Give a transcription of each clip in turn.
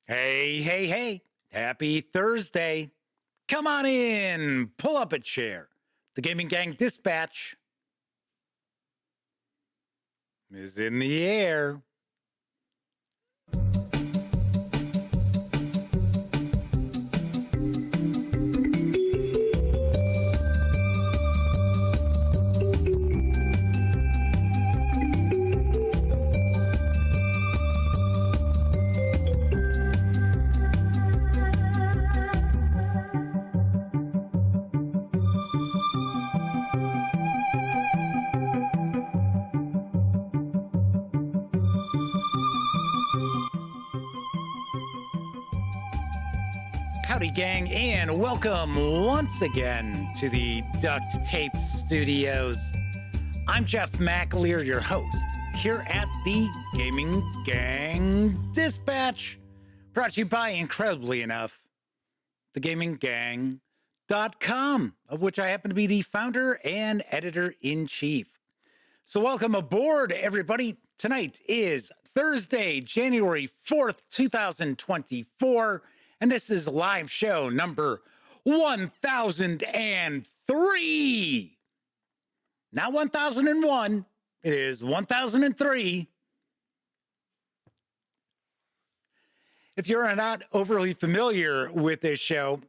Hey, hey, hey. Happy Thursday. Come on in. Pull up a chair. The Gaming Gang Dispatch is in the air. Howdy, gang, and welcome once again to the Duct Tape Studios. I'm Jeff McAleer, your host, here at the Gaming Gang Dispatch, brought to you by, incredibly enough, thegaminggang.com, of which I happen to be the founder and editor-in-chief. So welcome aboard, everybody. Tonight is Thursday, January 4th, 2024, and this is live show number 1003. Not 1001, it is 1003. If you're not overly familiar with this show,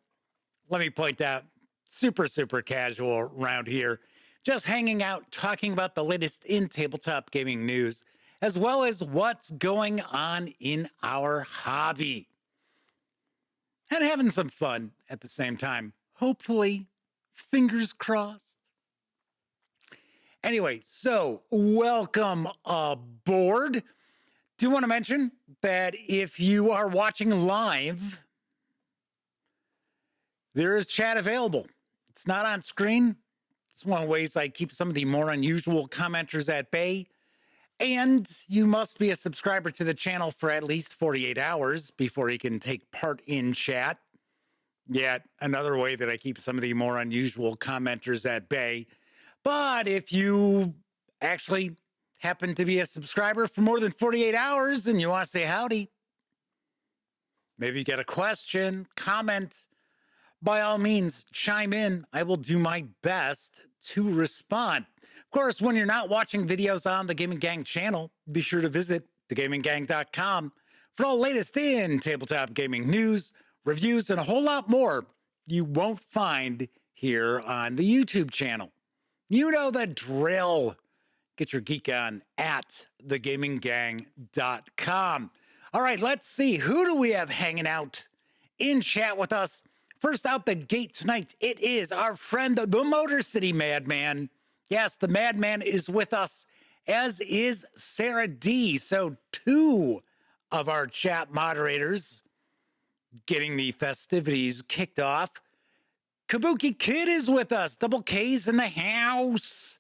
let me point out, super casual around here. Just hanging out, talking about the latest in tabletop gaming news, as well as what's going on in our hobby. And having some fun at the same time. Hopefully, fingers crossed. Anyway, so welcome aboard. Do want to mention that if you are watching live, there is chat available. It's not on screen. It's one of the ways I keep some of the more unusual commenters at bay. And you must be a subscriber to the channel for at least 48 hours before you can take part in chat. Yet another way that I keep some of the more unusual commenters at bay. But if you actually happen to be a subscriber for more than 48 hours and you want to say howdy, maybe you get a question, comment, by all means, chime in. I will do my best to respond. Of course, when you're not watching videos on the Gaming Gang channel, be sure to visit thegaminggang.com for all latest in tabletop gaming news, reviews, and a whole lot more you won't find here on the YouTube channel. You know the drill. Get your geek on at thegaminggang.com. All right, let's see. Who do we have hanging out in chat with us? First out the gate tonight, it is our friend, the Motor City Madman. Yes, the Madman is with us, as is Sarah D. So two of our chat moderators getting the festivities kicked off. Kabuki Kid is with us. Double K's in the house.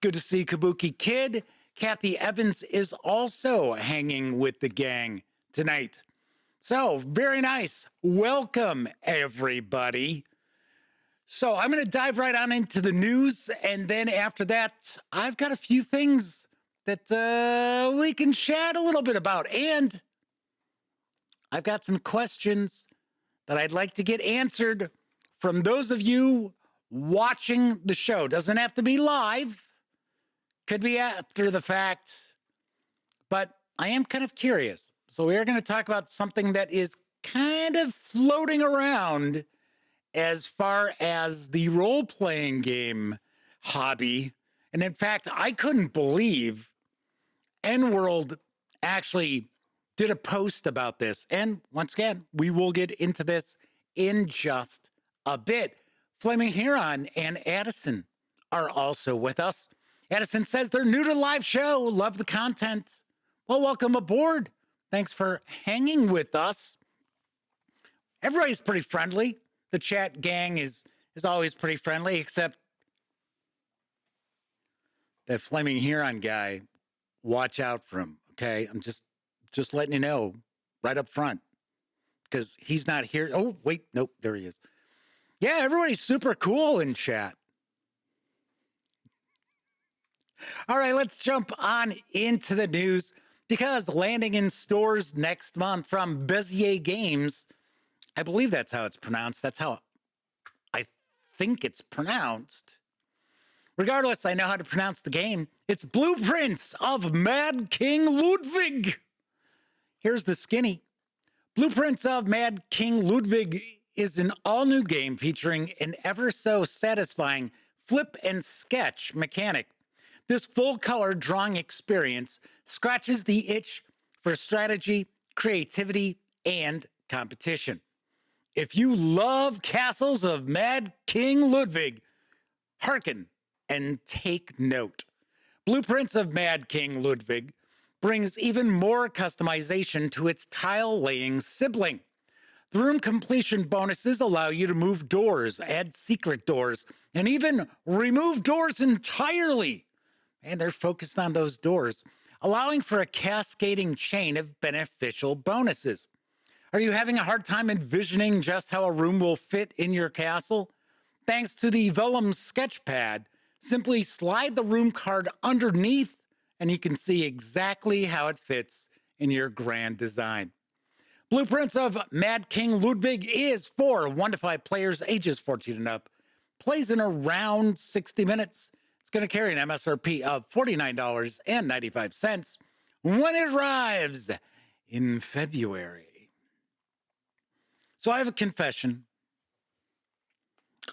Good to see Kabuki Kid. Kathy Evans is also hanging with the gang tonight. So, very nice. Welcome, everybody. So, I'm going to dive right on into the news, and then after that, I've got a few things that we can chat a little bit about, and I've got some questions that I'd like to get answered from those of you watching the show. Doesn't have to be live. Could be after the fact, but I am kind of curious. So we are going to talk about something that is kind of floating around as far as the role-playing game hobby. And in fact, I couldn't believe N-World actually did a post about this. And once again, we will get into this in just a bit. Flaming Huron and Addison are also with us. Addison says they're new to the live show, love the content. Well, welcome aboard. Thanks for hanging with us. Everybody's pretty friendly. The chat gang is always pretty friendly, except that Flaming Huron guy. Watch out for him, okay? I'm just letting you know right up front, because he's not here. Oh, wait, nope, there he is. Yeah, everybody's super cool in chat. All right, let's jump on into the news. because landing in stores next month from Bézier Games, I believe that's how it's pronounced. That's how I think it's pronounced. Regardless, I know how to pronounce the game. It's Blueprints of Mad King Ludwig. Here's the skinny. Blueprints of Mad King Ludwig is an all-new game featuring an ever-so-satisfying flip and sketch mechanic. This full-color drawing experience scratches the itch for strategy, creativity, and competition. If you love Castles of Mad King Ludwig, hearken and take note. Blueprints of Mad King Ludwig brings even more customization to its tile-laying sibling. The room completion bonuses allow you to move doors, add secret doors, and even remove doors entirely. And they're focused on those doors, allowing for a cascading chain of beneficial bonuses. Are you having a hard time envisioning just how a room will fit in your castle? Thanks to the Vellum Sketchpad, simply slide the room card underneath and you can see exactly how it fits in your grand design. Blueprints of Mad King Ludwig is for 1 to 5 players, ages 14 and up. Plays in around 60 minutes. It's going to carry an MSRP of $49.95 when it arrives in February. So I have a confession.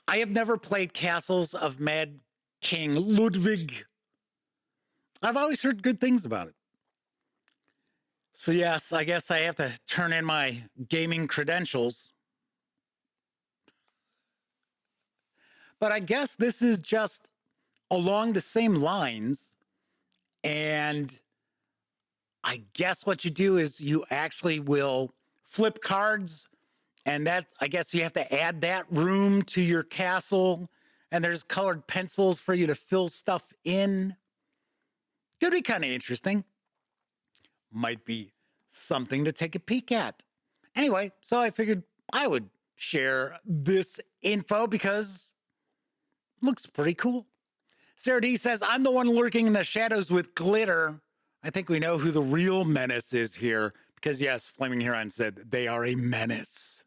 I have never played Castles of Mad King Ludwig. I've always heard good things about it. So yes, I guess I have to turn in my gaming credentials. But I guess this is just along the same lines. And I guess what you do is you actually will flip cards. And that, I guess you have to add that room to your castle. And there's colored pencils for you to fill stuff in. Could be kind of interesting. Might be something to take a peek at. Anyway, so I figured I would share this info because it looks pretty cool. Sarah D says, I'm the one lurking in the shadows with glitter. I think we know who the real menace is here because, yes, Flaming Huron said they are a menace.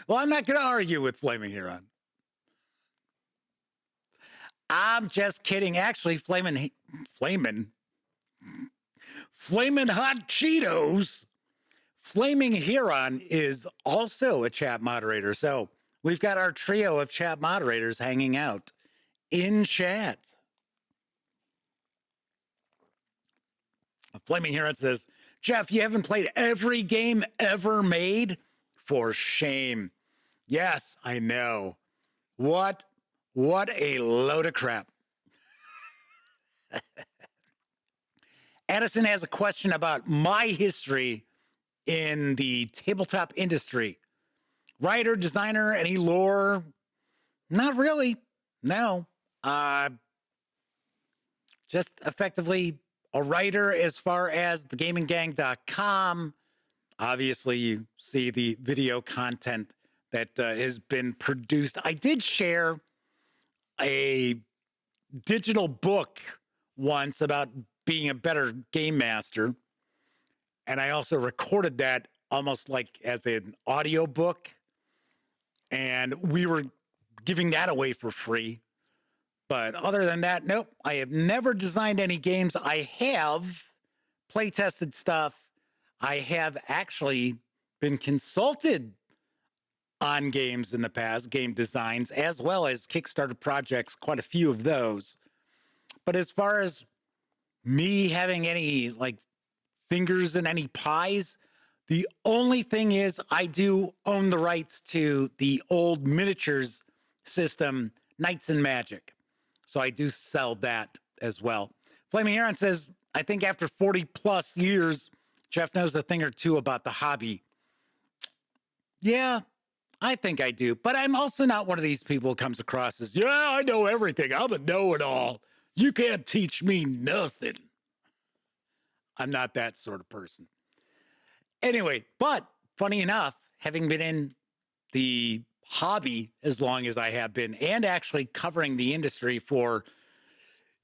Well, I'm not going to argue with Flaming Huron. I'm just kidding. Actually, Flamin' Hot Cheetos. Flaming Huron is also a chat moderator. So we've got our trio of chat moderators hanging out in chat. Flaming Huron says, Jeff, you haven't played every game ever made? For shame. Yes, I know. What a load of crap. Addison has a question about my history in the tabletop industry. Writer, designer, any lore? Not really. No. Just effectively a writer as far as thegaminggang.com. Obviously, you see the video content that has been produced. I did share a digital book once about being a better game master. And I also recorded that almost like as an audio book. And we were giving that away for free. But other than that, nope, I have never designed any games. I have play tested stuff. I have actually been consulted on games in the past, game designs, as well as Kickstarter projects, quite a few of those. But as far as me having any like fingers in any pies, the only thing is I do own the rights to the old miniatures system, Knights and Magic. So I do sell that as well. Flaming Heron says, I think after 40 plus years, Jeff knows a thing or two about the hobby. Yeah, I think I do. But I'm also not one of these people who comes across as, yeah, I know everything. I'm a know-it-all. You can't teach me nothing. I'm not that sort of person. Anyway, but funny enough, having been in the hobby as long as I have been and actually covering the industry for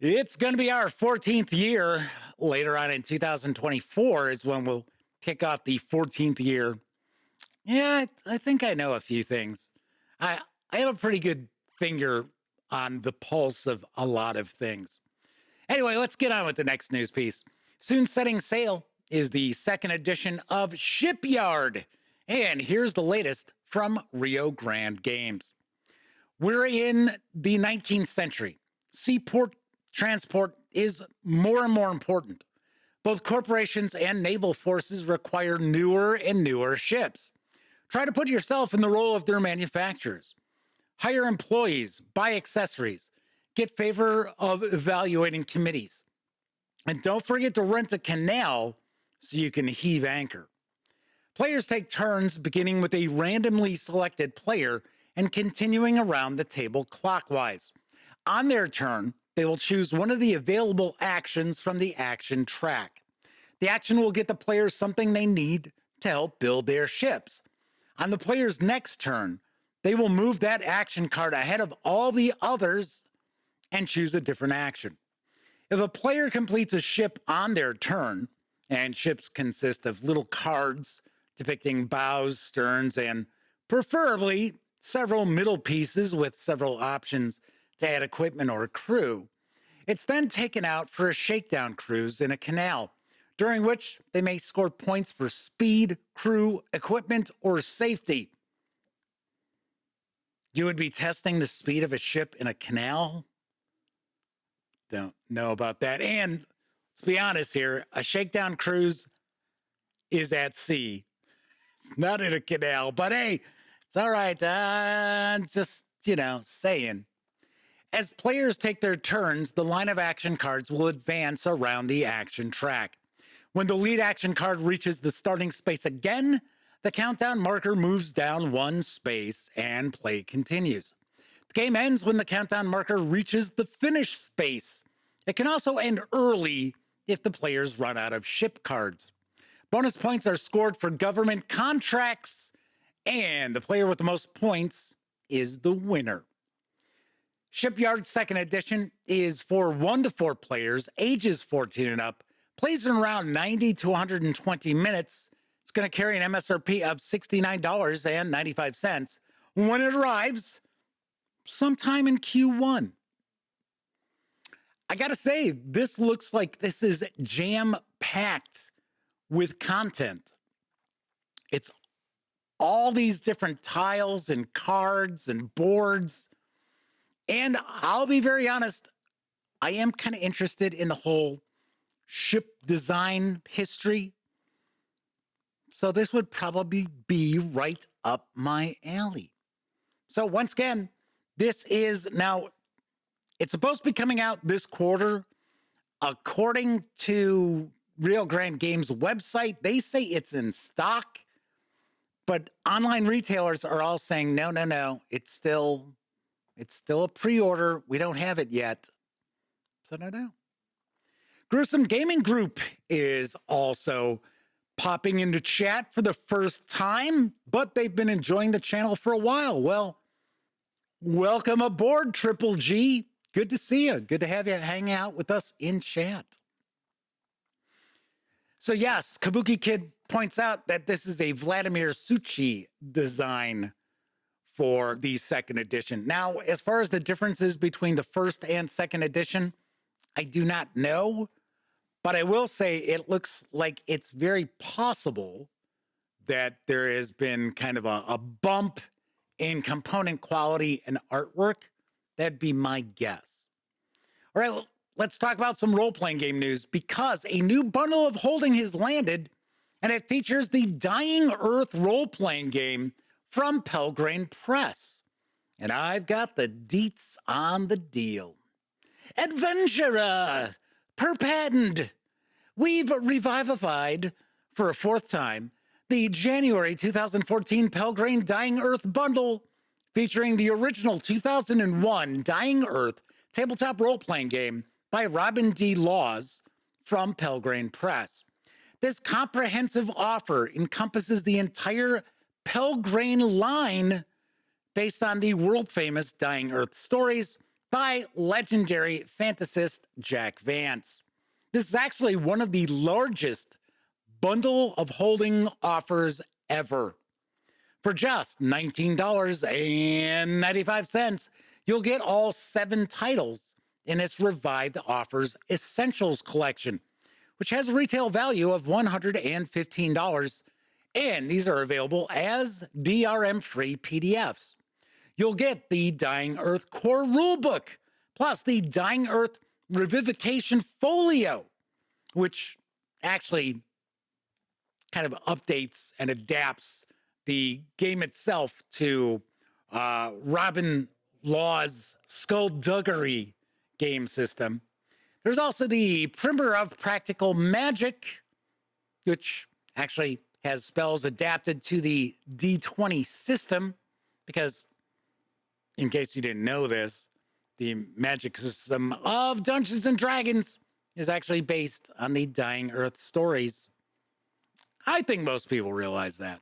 It's going to be our 14th year. Later on in 2024 is when we'll kick off the 14th year. Yeah, I think I know a few things. I have a pretty good finger on the pulse of a lot of things. Anyway, let's get on with the next news piece. Soon setting sail is the second edition of Shipyard. And here's the latest from Rio Grand Games. We're in the 19th century. Seaport transport is more and more important. Both corporations and naval forces require newer and newer ships. Try to put yourself in the role of their manufacturers. Hire employees, buy accessories, get favor of evaluating committees. And don't forget to rent a canal so you can heave anchor. Players take turns, beginning with a randomly selected player and continuing around the table clockwise. On their turn, they will choose one of the available actions from the action track. The action will get the players something they need to help build their ships. On the player's next turn, they will move that action card ahead of all the others and choose a different action. If a player completes a ship on their turn, and ships consist of little cards depicting bows, sterns, and preferably several middle pieces with several options to add equipment or crew, it's then taken out for a shakedown cruise in a canal, during which they may score points for speed, crew, equipment, or safety. You would be testing the speed of a ship in a canal? Don't know about that. And let's be honest here, a shakedown cruise is at sea. It's not in a canal, but hey, it's all right. Just, saying. As players take their turns, the line of action cards will advance around the action track. When the lead action card reaches the starting space again, the countdown marker moves down one space and play continues. The game ends when the countdown marker reaches the finish space. It can also end early if the players run out of ship cards. Bonus points are scored for government contracts, and the player with the most points is the winner. Shipyard 2nd Edition is for 1 to 4 players, ages 14 and up, plays in around 90 to 120 minutes. It's going to carry an MSRP of $69.95 when it arrives sometime in Q1. I got to say, this looks like this is jam-packed with content. It's all these different tiles and cards and boards. And I'll be very honest, I am kind of interested in the whole ship design history. So this would probably be right up my alley. So once again, this is now, it's supposed to be coming out this quarter. According to Rio Grand Games website, they say it's in stock, but online retailers are all saying, no, it's still a pre-order. We don't have it yet. So no. Gruesome Gaming Group is also popping into chat for the first time, but they've been enjoying the channel for a while. Well, welcome aboard, Triple G. Good to see you. Good to have you hang out with us in chat. So yes, Kabuki Kid points out that this is a Vladimir Suchi design for the 2nd edition. Now, as far as the differences between the 1st and 2nd edition, I do not know, but I will say it looks like it's very possible that there has been kind of a bump in component quality and artwork. That'd be my guess. All right, let's talk about some role-playing game news, because a new bundle of Holding has landed, and it features the Dying Earth role-playing game from Pelgrane Press. And I've got the deets on the deal. Adventurer, per patent, we've revivified for a 4th time the January 2014 Pelgrane Dying Earth bundle, featuring the original 2001 Dying Earth tabletop role-playing game by Robin D. Laws from Pelgrane Press. This comprehensive offer encompasses the entire Pelgrane line based on the world-famous Dying Earth stories by legendary fantasist Jack Vance. This is actually one of the largest bundle of holding offers ever. For just $19.95, you'll get all 7 titles in its revived offers Essentials collection, which has a retail value of $115, and these are available as DRM-free PDFs. You'll get the Dying Earth Core Rulebook, plus the Dying Earth Revivification Folio, which actually kind of updates and adapts the game itself to Robin Law's Skullduggery game system. There's also the Primer of Practical Magic, which actually has spells adapted to the D20 system, because in case you didn't know this, the magic system of Dungeons and Dragons is actually based on the Dying Earth stories. I think most people realize that.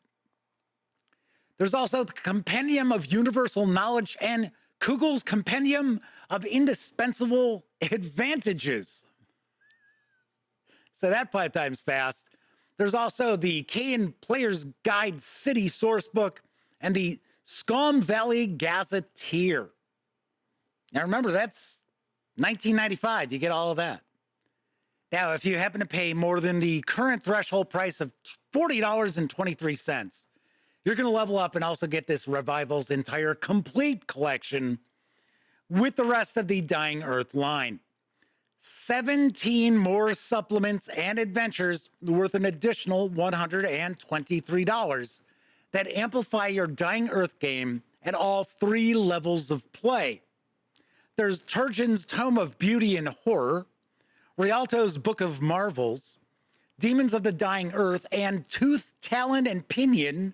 There's also the Compendium of Universal Knowledge and Kugel's Compendium of Indispensable Advantages. So that 5 times fast. There's also the Kayan Player's Guide City Sourcebook and the Scum Valley Gazetteer. Now remember, that's $19.95. You get all of that. Now, if you happen to pay more than the current threshold price of $40.23, you're going to level up and also get this Revival's entire complete collection with the rest of the Dying Earth line. 17 more supplements and adventures worth an additional $123 that amplify your Dying Earth game at all 3 levels of play. There's Turgeon's Tome of Beauty and Horror, Rialto's Book of Marvels, Demons of the Dying Earth, and Tooth, Talon, and Pinion.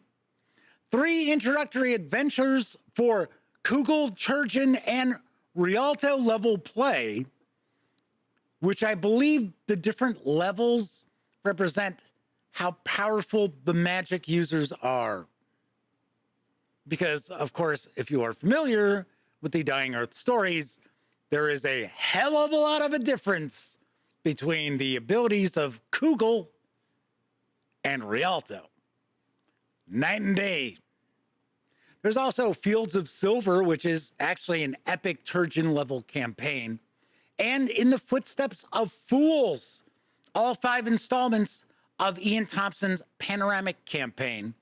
3 introductory adventures for Kugel, Turgeon, and Rialto level play, which I believe the different levels represent how powerful the magic users are. Because, of course, if you are familiar with the Dying Earth stories, there is a hell of a lot of a difference between the abilities of Kugel and Rialto. Night and day. There's also Fields of Silver, which is actually an epic Turgeon level campaign, and In the Footsteps of Fools, all 5 installments of Ian Thompson's panoramic campaign.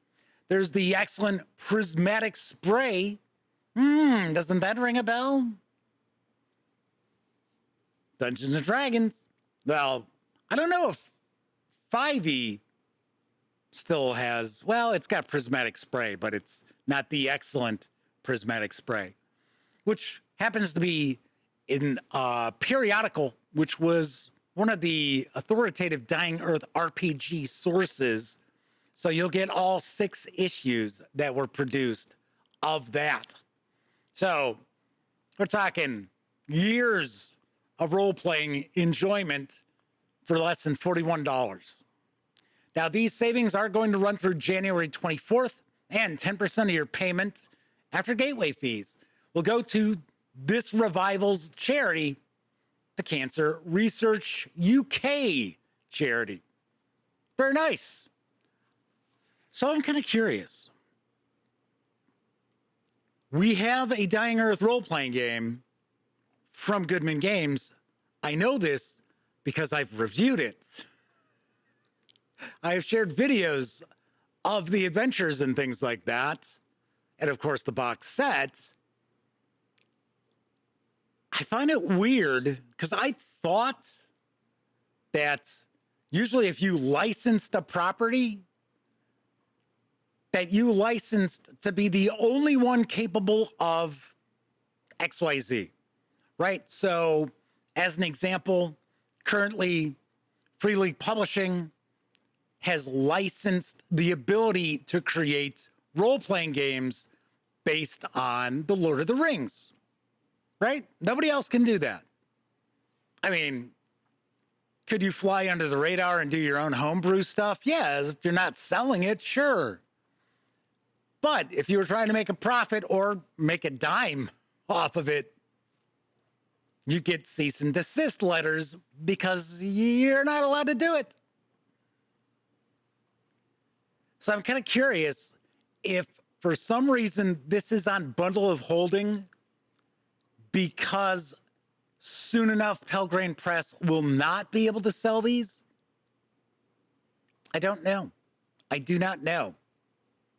There's the excellent Prismatic Spray. Doesn't that ring a bell? Dungeons and Dragons. Well, I don't know if 5e still has, well, it's got Prismatic Spray, but it's not the excellent Prismatic Spray, which happens to be in a periodical, which was one of the authoritative Dying Earth RPG sources. So you'll get all 6 issues that were produced of that. So we're talking years of role-playing enjoyment for less than $41. Now, these savings are going to run through January 24th, and 10% of your payment after gateway fees will go to this revival's charity, the Cancer Research UK charity. Very nice. So I'm kind of curious. We have a Dying Earth role-playing game from Goodman Games. I know this because I've reviewed it. I have shared videos of the adventures and things like that. And of course, the box set. I find it weird because I thought that usually if you licensed a property, that you licensed to be the only one capable of XYZ, right? So as an example, currently Free League Publishing has licensed the ability to create role-playing games based on the Lord of the Rings, right? Nobody else can do that. I mean, could you fly under the radar and do your own homebrew stuff? Yeah, if you're not selling it, sure. But if you were trying to make a profit or make a dime off of it, you get cease and desist letters because you're not allowed to do it. So I'm kind of curious if for some reason this is on bundle of holding because soon enough Pelgrane Press will not be able to sell these. I don't know. I do not know.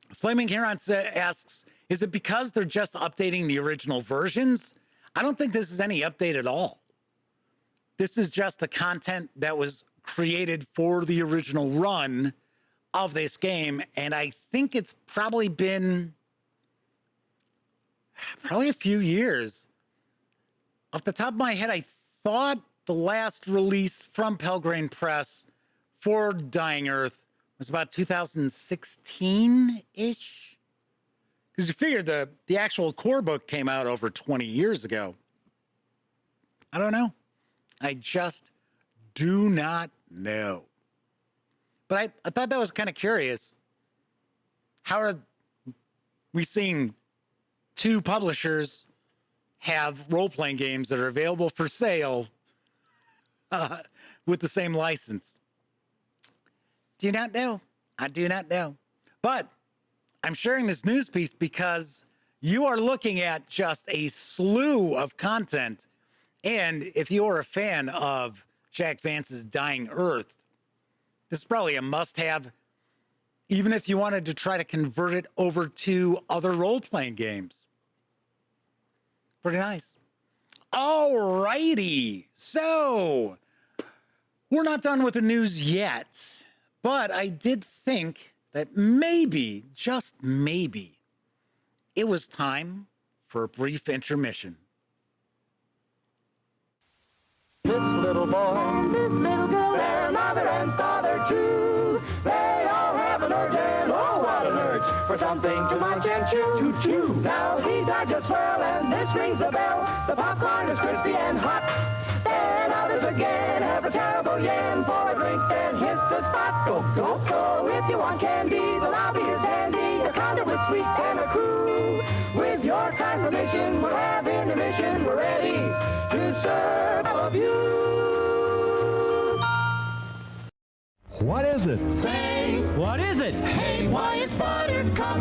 Flaming Heron asks, is it because they're just updating the original versions? I don't think this is any update at all. This is just the content that was created for the original run of this game. And I think it's probably been a few years. Off the top of my head, I thought the last release from Pelgrane Press for Dying Earth was about 2016-ish. Because you figured the actual core book came out over 20 years ago. I don't know. I just do not know. But I thought that was kind of curious. How are we seeing two publishers have role-playing games that are available for sale with the same license? Do not know. I do not know. But I'm sharing this news piece because you are looking at just a slew of content. And if you're a fan of Jack Vance's Dying Earth, this is probably a must-have, even if you wanted to try to convert it over to other role-playing games. Pretty nice. All righty. So we're not done with the news yet, but I did think that maybe, just maybe, it was time for a brief intermission. This little boy and this little girl, their mother and father too. They all have an urge, and oh, what an urge for something to munch and chew. Now these are just swell, and this rings the bell. The popcorn is crispy and hot. Then others again have a terrible yen for a drink, then hits the spot. Go. So if you want candy, the lobby is handy. A counter with sweets and a crew. With your kind permission, we'll have intermission. We're ready to serve all of you. What is it? Say, What is it? hey, why it's Buttercup.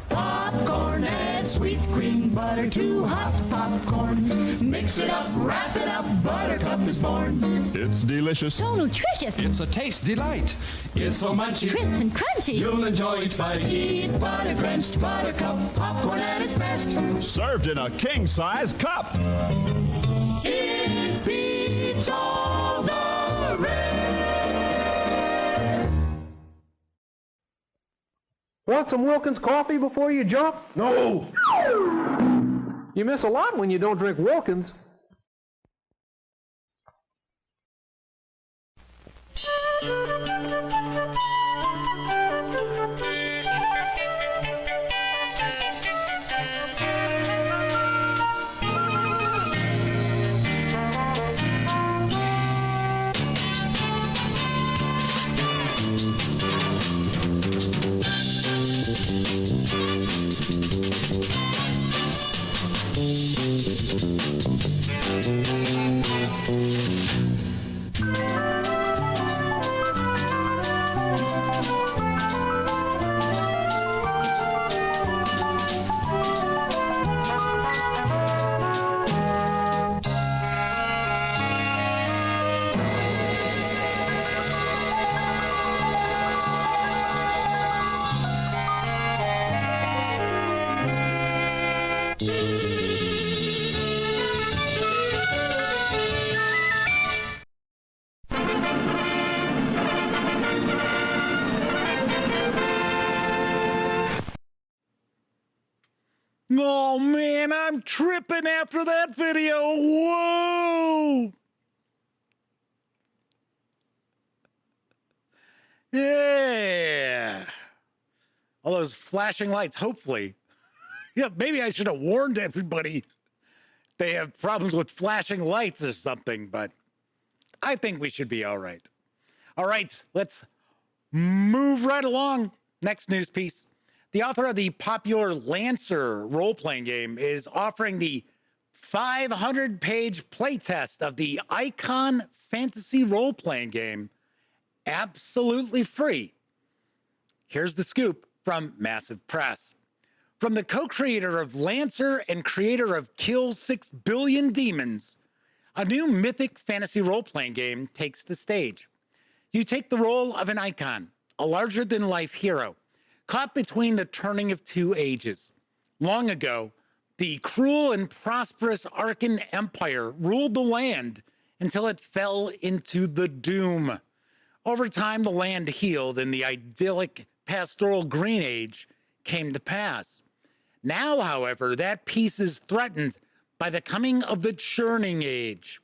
Popcorn and sweet cream butter, too hot popcorn. Mix it up, wrap it up, Buttercup is born. It's delicious. So nutritious. It's a taste delight. It's so munchy, Crisp and crunchy. you'll enjoy each bite. Eat butter-drenched Buttercup, popcorn at its best. Served in a king-size cup. It beats all the rest. Want some Wilkins coffee before you jump? No! You miss a lot when you don't drink Wilkins. Oh man, I'm tripping after that video. Whoa! Yeah. All those flashing lights, hopefully. Yeah, maybe I should have warned everybody they have problems with flashing lights or something, but I think we should be all right. All right, let's move right along. Next news piece. The author of the popular Lancer role-playing game is offering the 500-page playtest of the Icon fantasy role-playing game, absolutely free. Here's the scoop from Masiff Press. From the co-creator of Lancer and creator of Kill 6 Billion Demons, a new mythic fantasy role-playing game takes the stage. You take the role of an icon, a larger-than-life hero, caught between the turning of two ages. Long ago, the cruel and prosperous Arkan Empire ruled the land until it fell into the doom. Over time, the land healed and the idyllic pastoral Green Age came to pass. Now, however, that peace is threatened by the coming of the Churning Age,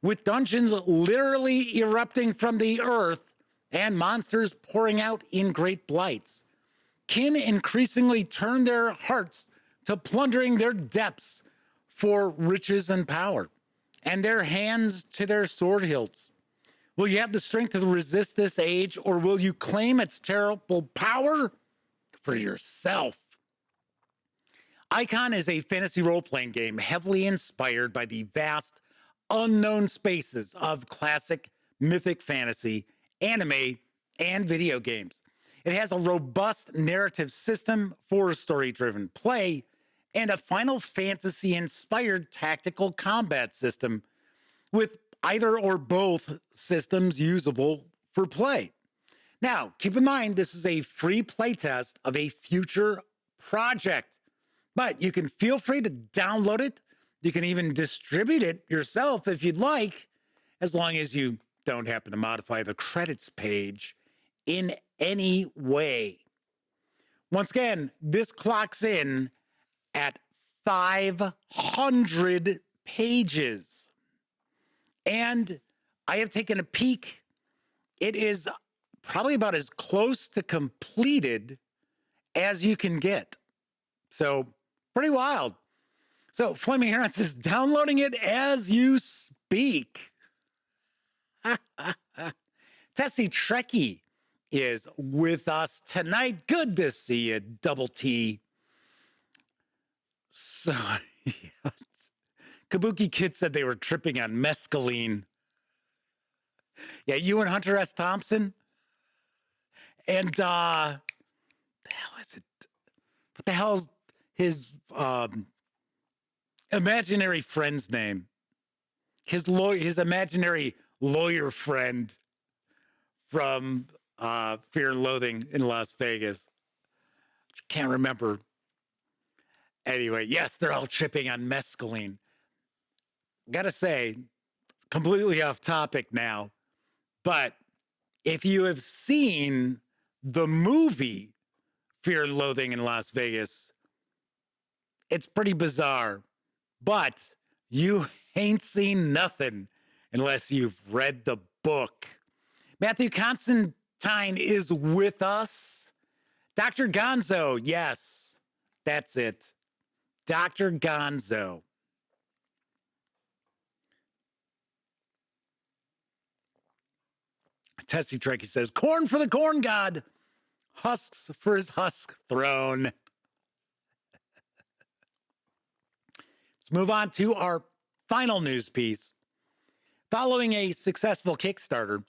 with dungeons literally erupting from the earth and monsters pouring out in great blights. Kin increasingly turn their hearts to plundering their depths for riches and power, and their hands to their sword hilts. Will you have the strength to resist this age, or will you claim its terrible power for yourself? Icon is a fantasy role-playing game heavily inspired by the vast, unknown spaces of classic mythic fantasy, anime, and video games. It has a robust narrative system for story-driven play and a Final Fantasy-inspired tactical combat system with either or both systems usable for play. Now, keep in mind, this is a free playtest of a future project, but you can feel free to download it. You can even distribute it yourself if you'd like, as long as you don't happen to modify the credits page in any way. Once again, this clocks in at 500 pages. And I have taken a peek. It is probably about as close to completed as you can get. So, pretty wild. So, Flaming Heron says, downloading it as you speak. Tessie Trekkie is with us tonight. Good to see you, Double T. So, yeah. Kabuki Kid said they were tripping on mescaline. Yeah, you and Hunter S. Thompson. And, the hell is it? What the hell's his, imaginary friend's name? His imaginary lawyer friend from, Fear and Loathing in Las Vegas. Can't remember. Anyway, yes, they're all tripping on mescaline. Gotta say, completely off topic now, but if you have seen the movie Fear and Loathing in Las Vegas, it's pretty bizarre, but you ain't seen nothing unless you've read the book. Matthew Constantine is with us. Dr. Gonzo, yes, that's it. Dr. Gonzo. Tessie Trekkie says, corn for the corn god, husks for his husk throne. Let's move on to our final news piece. Following a successful Kickstarter,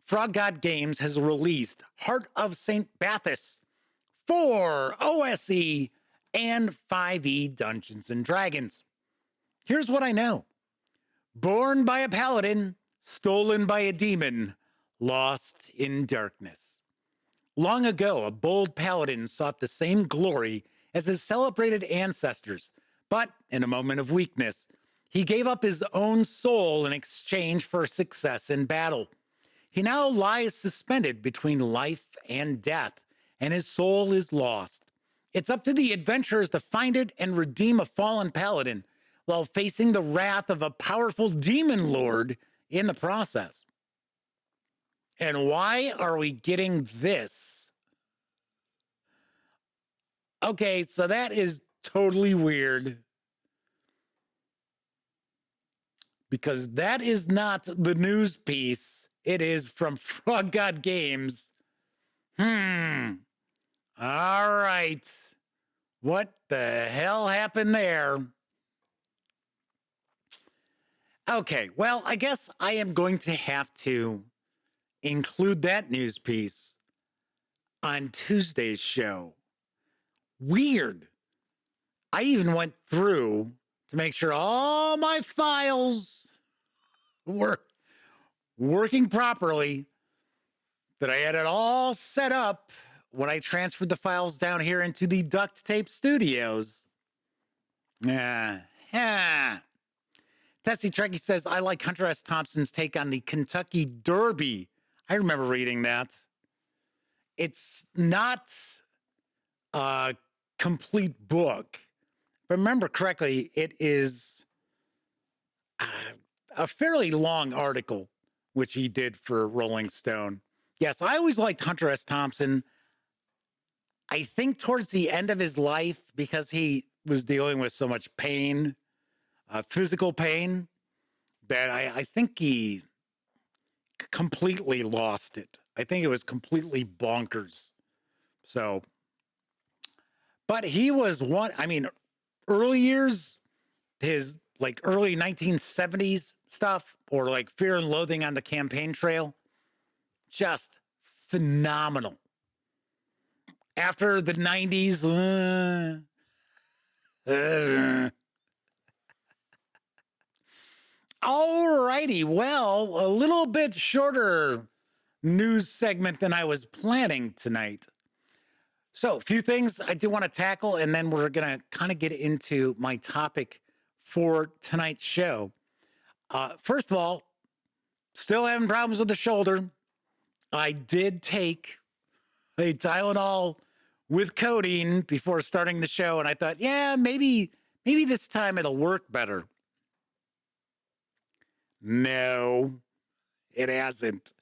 Frog God Games has released Heart of St. Bathos for OSE and 5e Dungeons and Dragons. Here's what I know. Born by a paladin, stolen by a demon, lost in darkness. Long ago, a bold paladin sought the same glory as his celebrated ancestors, but in a moment of weakness, he gave up his own soul in exchange for success in battle. He now lies suspended between life and death, and his soul is lost. It's up to the adventurers to find it and redeem a fallen paladin while facing the wrath of a powerful demon lord in the process. And why are we getting this? Okay, so that is totally weird. Because that is not the news piece. It is from Frog God Games. All right. What the hell happened there? Okay, well, I guess I am going to have to include that news piece on Tuesday's show. Weird. I even went through to make sure all my files were working properly, that I had it all set up when I transferred the files down here into the duct tape studios. Yeah. Tessie Trekkie says, I like Hunter S. Thompson's take on the Kentucky Derby. I remember reading that. It's not a complete book. If I remember correctly, it is a fairly long article, which he did for Rolling Stone. Yes, I always liked Hunter S. Thompson. I think towards the end of his life, because he was dealing with so much pain, physical pain, that I think he completely lost it. I think it was completely bonkers. So, but he was one, I mean, early years, his like early 1970s stuff, or like Fear and Loathing on the Campaign Trail, just phenomenal. After the 90s, all righty. Well, a little bit shorter news segment than I was planning tonight. So a few things I do want to tackle, and then we're going to kind of get into my topic for tonight's show. First of all, still having problems with the shoulder. I did take a Tylenol with codeine before starting the show, and I thought, yeah, maybe this time it'll work better. No, it hasn't.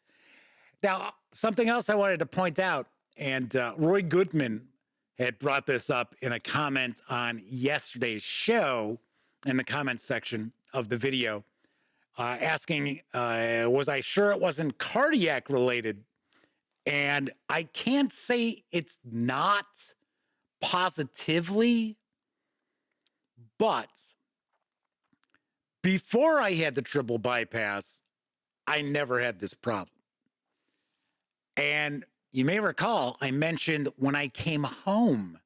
Now, something else I wanted to point out, and Roy Goodman had brought this up in a comment on yesterday's show in the comments section of the video, asking, was I sure it wasn't cardiac related? And I can't say it's not positively, but before I had the triple bypass, I never had this problem. And you may recall, I mentioned when I came home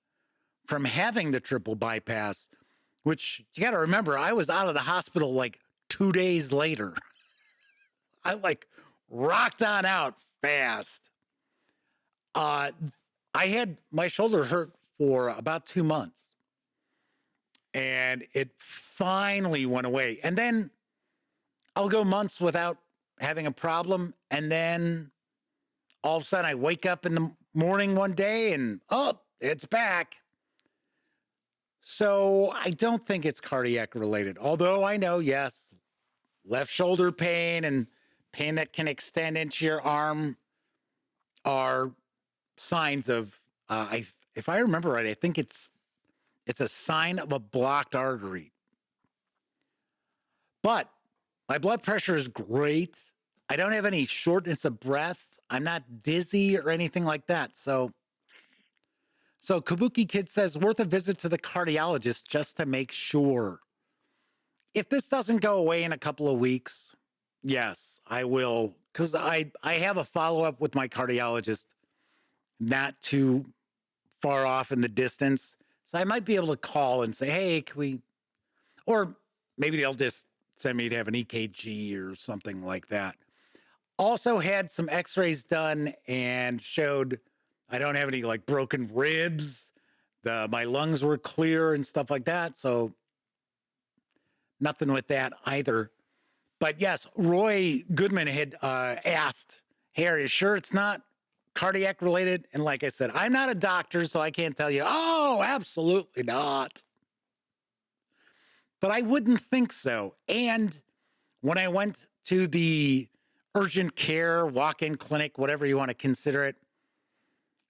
from having the triple bypass, which you got to remember, I was out of the hospital like 2 days later. I like rocked on out fast. I had my shoulder hurt for about 2 months, and it finally went away. And then I'll go months without having a problem, and then all of a sudden I wake up in the morning one day and, oh, it's back. So I don't think it's cardiac related, although I know, yes, left shoulder pain and pain that can extend into your arm are signs of, if I remember right, I think it's a sign of a blocked artery. But my blood pressure is great. I don't have any shortness of breath. I'm not dizzy or anything like that. So Kabuki Kid says, worth a visit to the cardiologist just to make sure. If this doesn't go away in a couple of weeks, yes, I will. Because I have a follow-up with my cardiologist not too far off in the distance. So I might be able to call and say, hey, can we, or maybe they'll just send me to have an EKG or something like that. Also had some x-rays done and showed I don't have any like broken ribs. My lungs were clear and stuff like that. So nothing with that either. But yes, Roy Goodman had asked, hey, are you sure it's not cardiac related? And like I said, I'm not a doctor, so I can't tell you, oh, absolutely not. But I wouldn't think so. And when I went to the urgent care, walk-in clinic, whatever you want to consider it,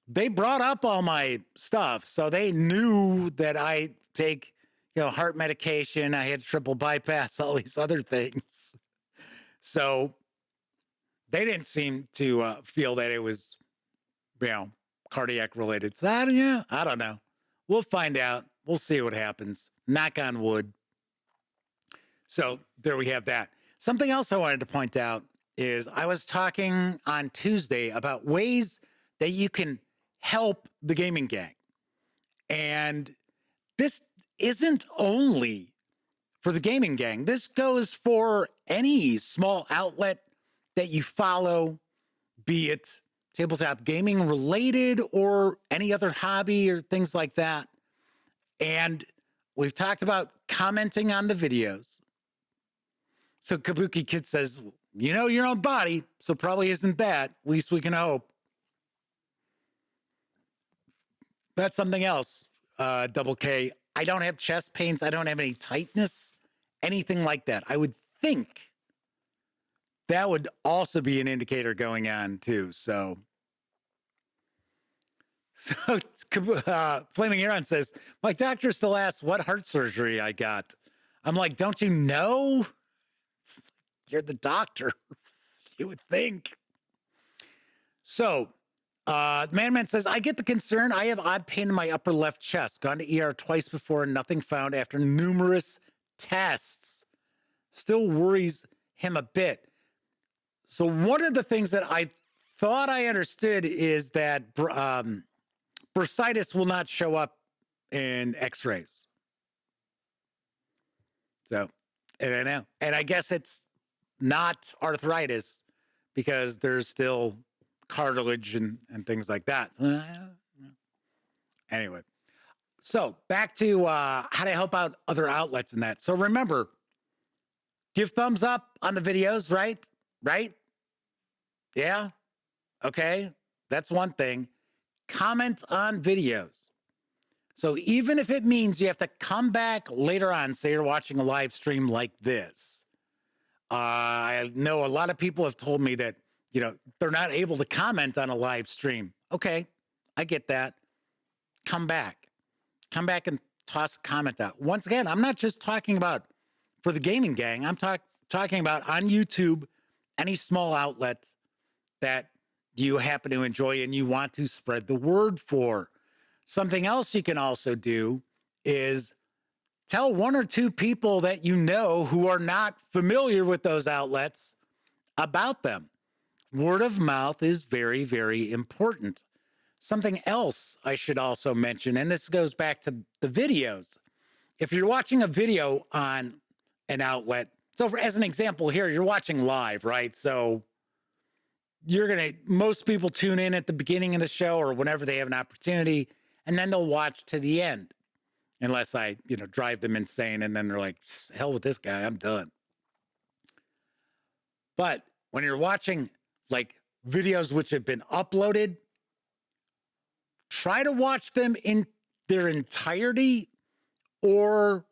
they brought up all my stuff. So they knew that I take, heart medication. I had triple bypass, all these other things. So they didn't seem to feel that it was, cardiac related. So I don't know. We'll find out. We'll see what happens. Knock on wood. So there we have that. Something else I wanted to point out is I was talking on Tuesday about ways that you can help the gaming gang. And this isn't only for the gaming gang. This goes for any small outlet that you follow, be it tabletop gaming related or any other hobby or things like that. And we've talked about commenting on the videos. So Kabuki Kid says, you know your own body, so probably isn't that. At least we can hope. That's something else, Double K. I don't have chest pains. I don't have any tightness, anything like that. I would think that would also be an indicator going on too. So Flaming Aaron says, my doctor still asks what heart surgery I got. I'm like, don't you know? You're the doctor. You would think. So Man says, I get the concern. I have odd pain in my upper left chest. Gone to ER twice before and nothing found after numerous tests. Still worries him a bit. So one of the things that I thought I understood is that bursitis will not show up in x-rays. So, and I know. And I guess it's not arthritis because there's still cartilage and things like that. Anyway, so back to how to help out other outlets and that. So remember, give thumbs up on the videos, right? Right? Yeah? Okay. That's one thing. Comment on videos. So even if it means you have to come back later on, say you're watching a live stream like this. I know a lot of people have told me that, you know, they're not able to comment on a live stream. Okay, I get that. Come back. Come back and toss a comment out. Once again, I'm not just talking about for the gaming gang. I'm talking about on YouTube, any small outlet that you happen to enjoy and you want to spread the word for. Something else you can also do is tell one or two people that you know who are not familiar with those outlets about them. Word of mouth is very, very important. Something else I should also mention, and this goes back to the videos. If you're watching a video on an outlet, so as an example here, you're watching live, right? So most people tune in at the beginning of the show or whenever they have an opportunity, and then they'll watch to the end. Unless I, drive them insane and then they're like, hell with this guy, I'm done. But when you're watching like videos which have been uploaded, try to watch them in their entirety or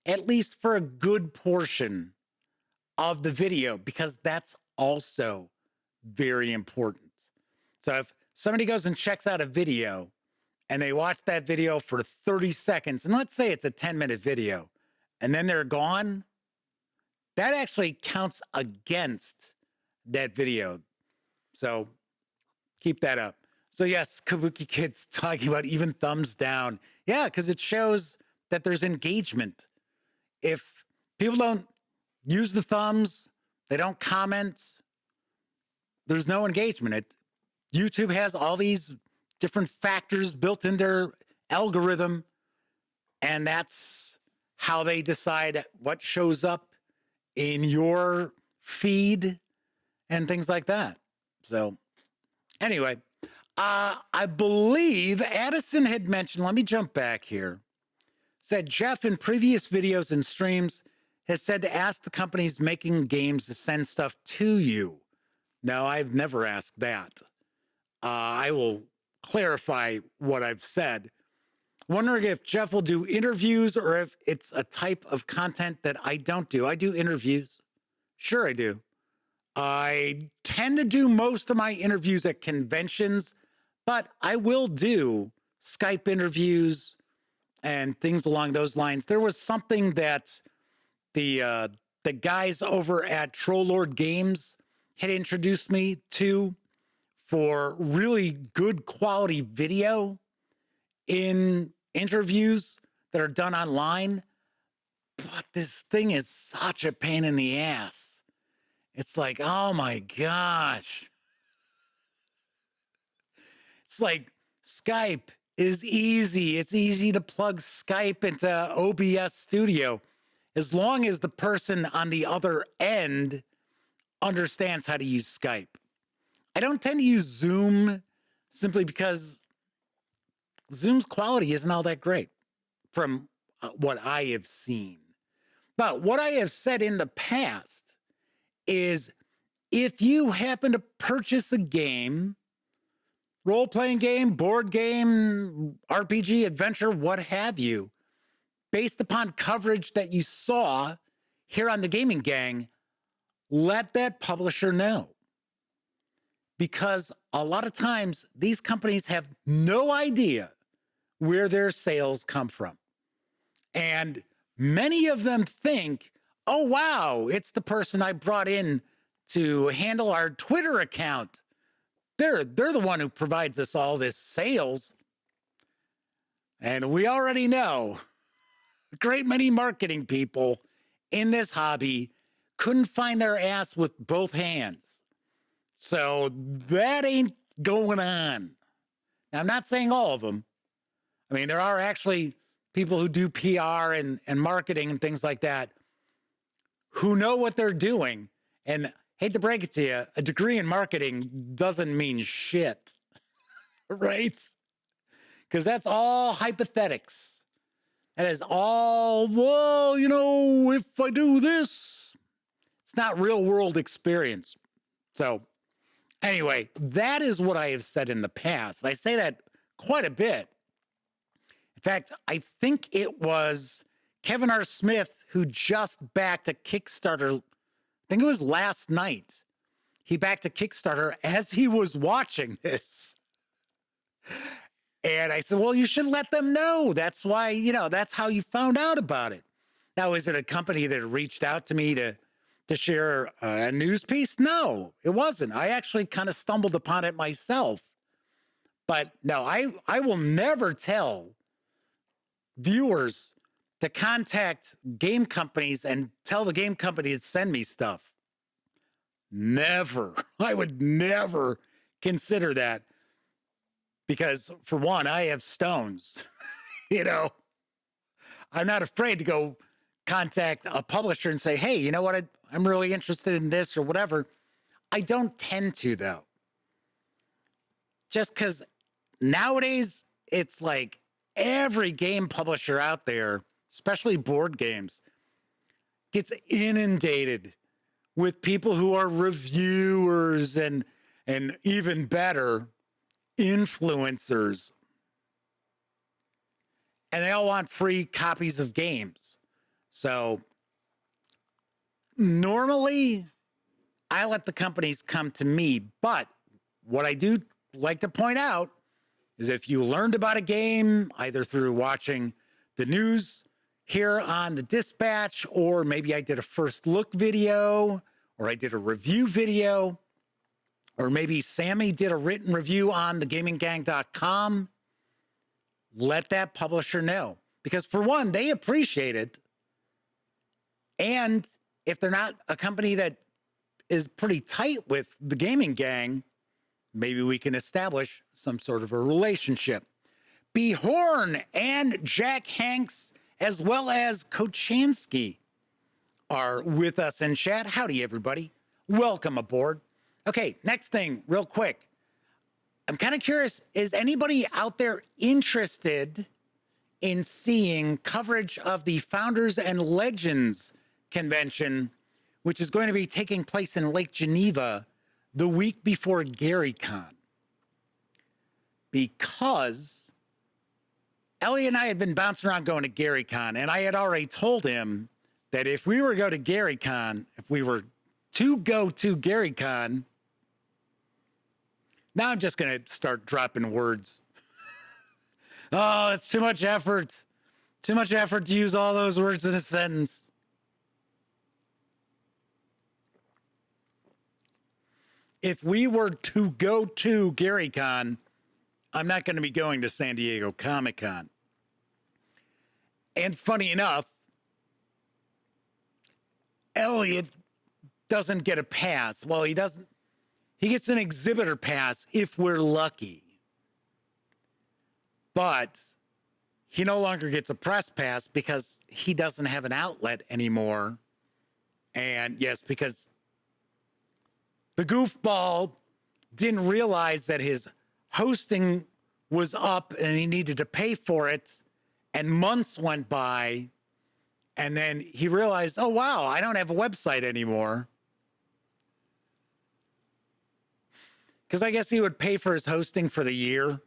at least for a good portion of the video, because that's also very important. So if somebody goes and checks out a video and they watch that video for 30 seconds, and let's say it's a 10-minute video, and then they're gone, that actually counts against that video. So keep that up. So yes, Kabuki Kid's talking about even thumbs down. Yeah, because it shows that there's engagement. If people don't use the thumbs, they don't comment, there's no engagement. YouTube has all these different factors built in their algorithm, and that's how they decide what shows up in your feed and things like that. So anyway, I believe Addison had mentioned, let me jump back here, said Jeff in previous videos and streams has said to ask the companies making games to send stuff to you. No, I've never asked that. I will clarify what I've said. Wondering if Jeff will do interviews or if it's a type of content that I don't do. I do interviews. Sure, I do. I tend to do most of my interviews at conventions, but I will do Skype interviews and things along those lines. There was something that the guys over at Troll Lord Games had introduced me to for really good quality video in interviews that are done online. But this thing is such a pain in the ass. It's like, oh my gosh. It's like Skype is easy. It's easy to plug Skype into OBS Studio as long as the person on the other end understands how to use Skype. I don't tend to use Zoom simply because Zoom's quality isn't all that great from what I have seen. But what I have said in the past is if you happen to purchase a game, role-playing game, board game, RPG, adventure, what have you, based upon coverage that you saw here on the Gaming Gang, let that publisher know. Because a lot of times these companies have no idea where their sales come from. And many of them think, oh, wow, it's the person I brought in to handle our Twitter account. They're the one who provides us all this sales. And we already know a great many marketing people in this hobby couldn't find their ass with both hands. So that ain't going on. Now, I'm not saying all of them. I mean, there are actually people who do PR and marketing and things like that who know what they're doing. And hate to break it to you, a degree in marketing doesn't mean shit, right? Because that's all hypothetics. That is all, well, you know, if I do this, it's not real world experience. So anyway, that is what I have said in the past. I say that quite a bit. In fact, I think it was Kevin R. Smith who just backed a Kickstarter. I think it was last night. He backed a Kickstarter as he was watching this. And I said, well, you should let them know. That's why, you know, that's how you found out about it. Now, is it a company that reached out to me to share a news piece? No, it wasn't. I actually kind of stumbled upon it myself. But no, I will never tell viewers to contact game companies and tell the game company to send me stuff. Never. I would never consider that. Because for one, I have stones. You know, I'm not afraid to go contact a publisher and say, hey, you know what? I'm really interested in this or whatever. I don't tend to, though. Just because nowadays it's like every game publisher out there, especially board games, gets inundated with people who are reviewers and even better, influencers. And they all want free copies of games. So normally I let the companies come to me, but what I do like to point out is if you learned about a game, either through watching the news here on the Dispatch, or maybe I did a first look video, or I did a review video, or maybe Sammy did a written review on thegaminggang.com, let that publisher know. Because for one, they appreciate it. And if they're not a company that is pretty tight with the Gaming Gang, maybe we can establish some sort of a relationship. B. Horn and Jack Hanks, as well as Kochansky, are with us in chat. Howdy, everybody. Welcome aboard. Okay, next thing, real quick. I'm kind of curious, is anybody out there interested in seeing coverage of the Founders and Legends convention, which is going to be taking place in Lake Geneva the week before GaryCon? Because Ellie and I had been bouncing around going to GaryCon, and I had already told him that if we were to go to GaryCon, if we were to go to GaryCon, now I'm just going to start dropping words. Oh, it's too much effort. Too much effort to use all those words in a sentence. If we were to go to GaryCon, I'm not going to be going to San Diego Comic-Con. And funny enough, Elliot doesn't get a pass. Well, he doesn't. He gets an exhibitor pass if we're lucky. But he no longer gets a press pass because he doesn't have an outlet anymore. And yes, because the goofball didn't realize that his hosting was up and he needed to pay for it. And months went by. And then he realized, oh, wow, I don't have a website anymore. Because I guess he would pay for his hosting for the year.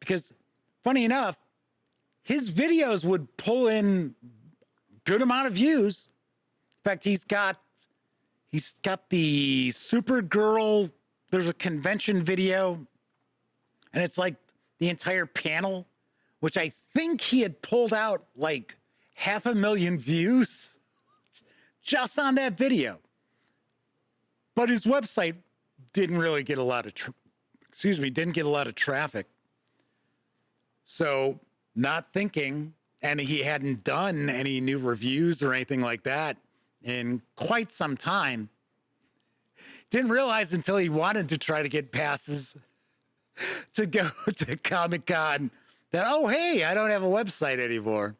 Because, funny enough, his videos would pull in good amount of views. In fact, he's got the Supergirl, there's a convention video, and it's like the entire panel, which I think he had pulled out like 500,000 views just on that video. But his website didn't really get a lot of, didn't get a lot of traffic. So not thinking, and he hadn't done any new reviews or anything like that in quite some time. Didn't realize until he wanted to try to get passes to go to Comic-Con that, oh, hey, I don't have a website anymore.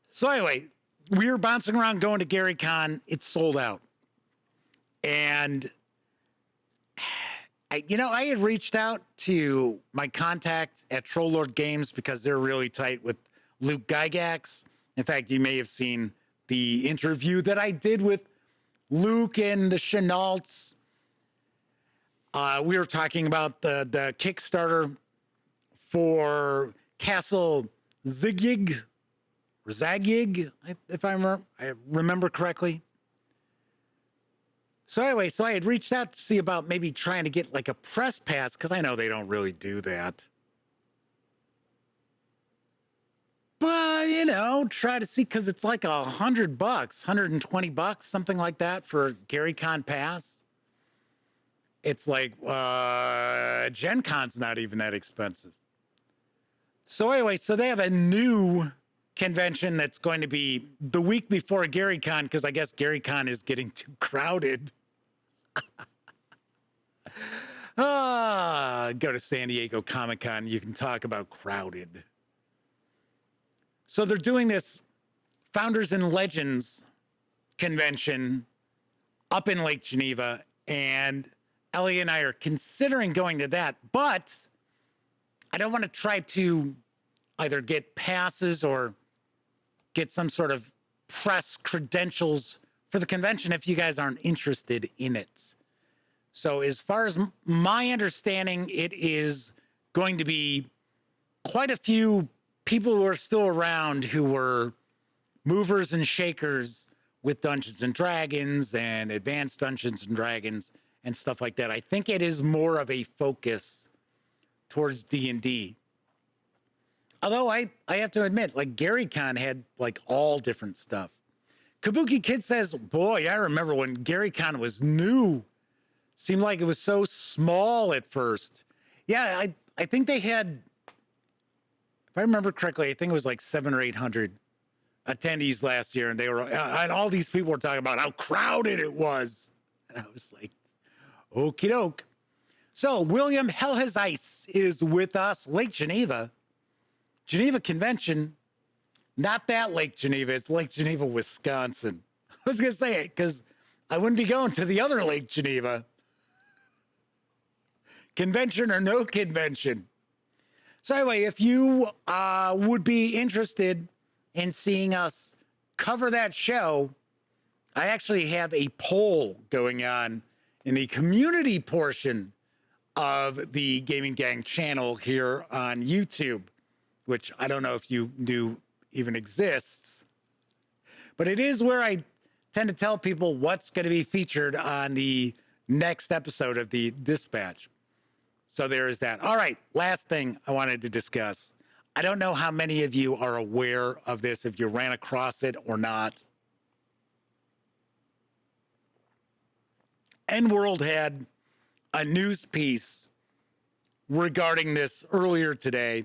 So anyway, we were bouncing around going to GaryCon. It's sold out. And I had reached out to my contact at Troll Lord Games because they're really tight with Luke Gygax. In fact, you may have seen the interview that I did with Luke and the Chenaults. We were talking about the Kickstarter for Castle Zigyig, or Zagyig, if I remember correctly. So anyway, I had reached out to see about maybe trying to get like a press pass, because I know they don't really do that. But, try to see, because it's like $100, $120, something like that for GaryCon pass. It's like, Gen Con's not even that expensive. So anyway, they have a new convention that's going to be the week before GaryCon, because I guess GaryCon is getting too crowded. Go to San Diego Comic-Con. You can talk about crowded. So they're doing this Founders and Legends convention up in Lake Geneva, and Ellie and I are considering going to that, but I don't want to try to either get passes or get some sort of press credentials for the convention if you guys aren't interested in it. So as far as my understanding, it is going to be quite a few people who are still around who were movers and shakers with Dungeons and Dragons and Advanced Dungeons and Dragons and stuff like that. I think it is more of a focus towards D&D. Although I have to admit, like GaryCon had like all different stuff. Kabuki Kid says, boy, I remember when GaryCon was new. Seemed like it was so small at first. Yeah, I think they had, if I remember correctly, I think it was like 700 or 800 attendees last year. And they were, and all these people were talking about how crowded it was. And I was like, okie doke. So William Hell Has Ice is with us, Lake Geneva. Geneva Convention, not that Lake Geneva, it's Lake Geneva, Wisconsin. I was going to say it because I wouldn't be going to the other Lake Geneva. Convention or no convention. So anyway, if you would be interested in seeing us cover that show, I actually have a poll going on in the community portion of the Gaming Gang channel here on YouTube, which I don't know if you knew even exists, but it is where I tend to tell people what's going to be featured on the next episode of the Dispatch. So there is that. All right, last thing I wanted to discuss. I don't know how many of you are aware of this, if you ran across it or not. N-World had a news piece regarding this earlier today,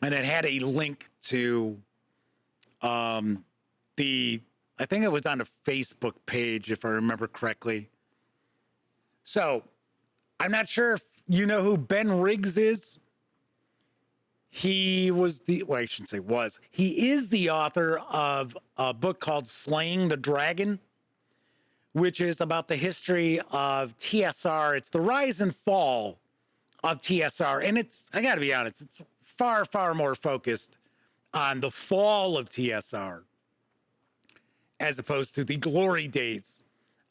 and it had a link to the I think it was on a Facebook page, if I remember correctly. So I'm not sure if you know who Ben Riggs is. He was I shouldn't say was. He is the author of a book called Slaying the Dragon, which is about the history of TSR. It's the rise and fall of TSR. And I got to be honest, it's far, far more focused on the fall of TSR as opposed to the glory days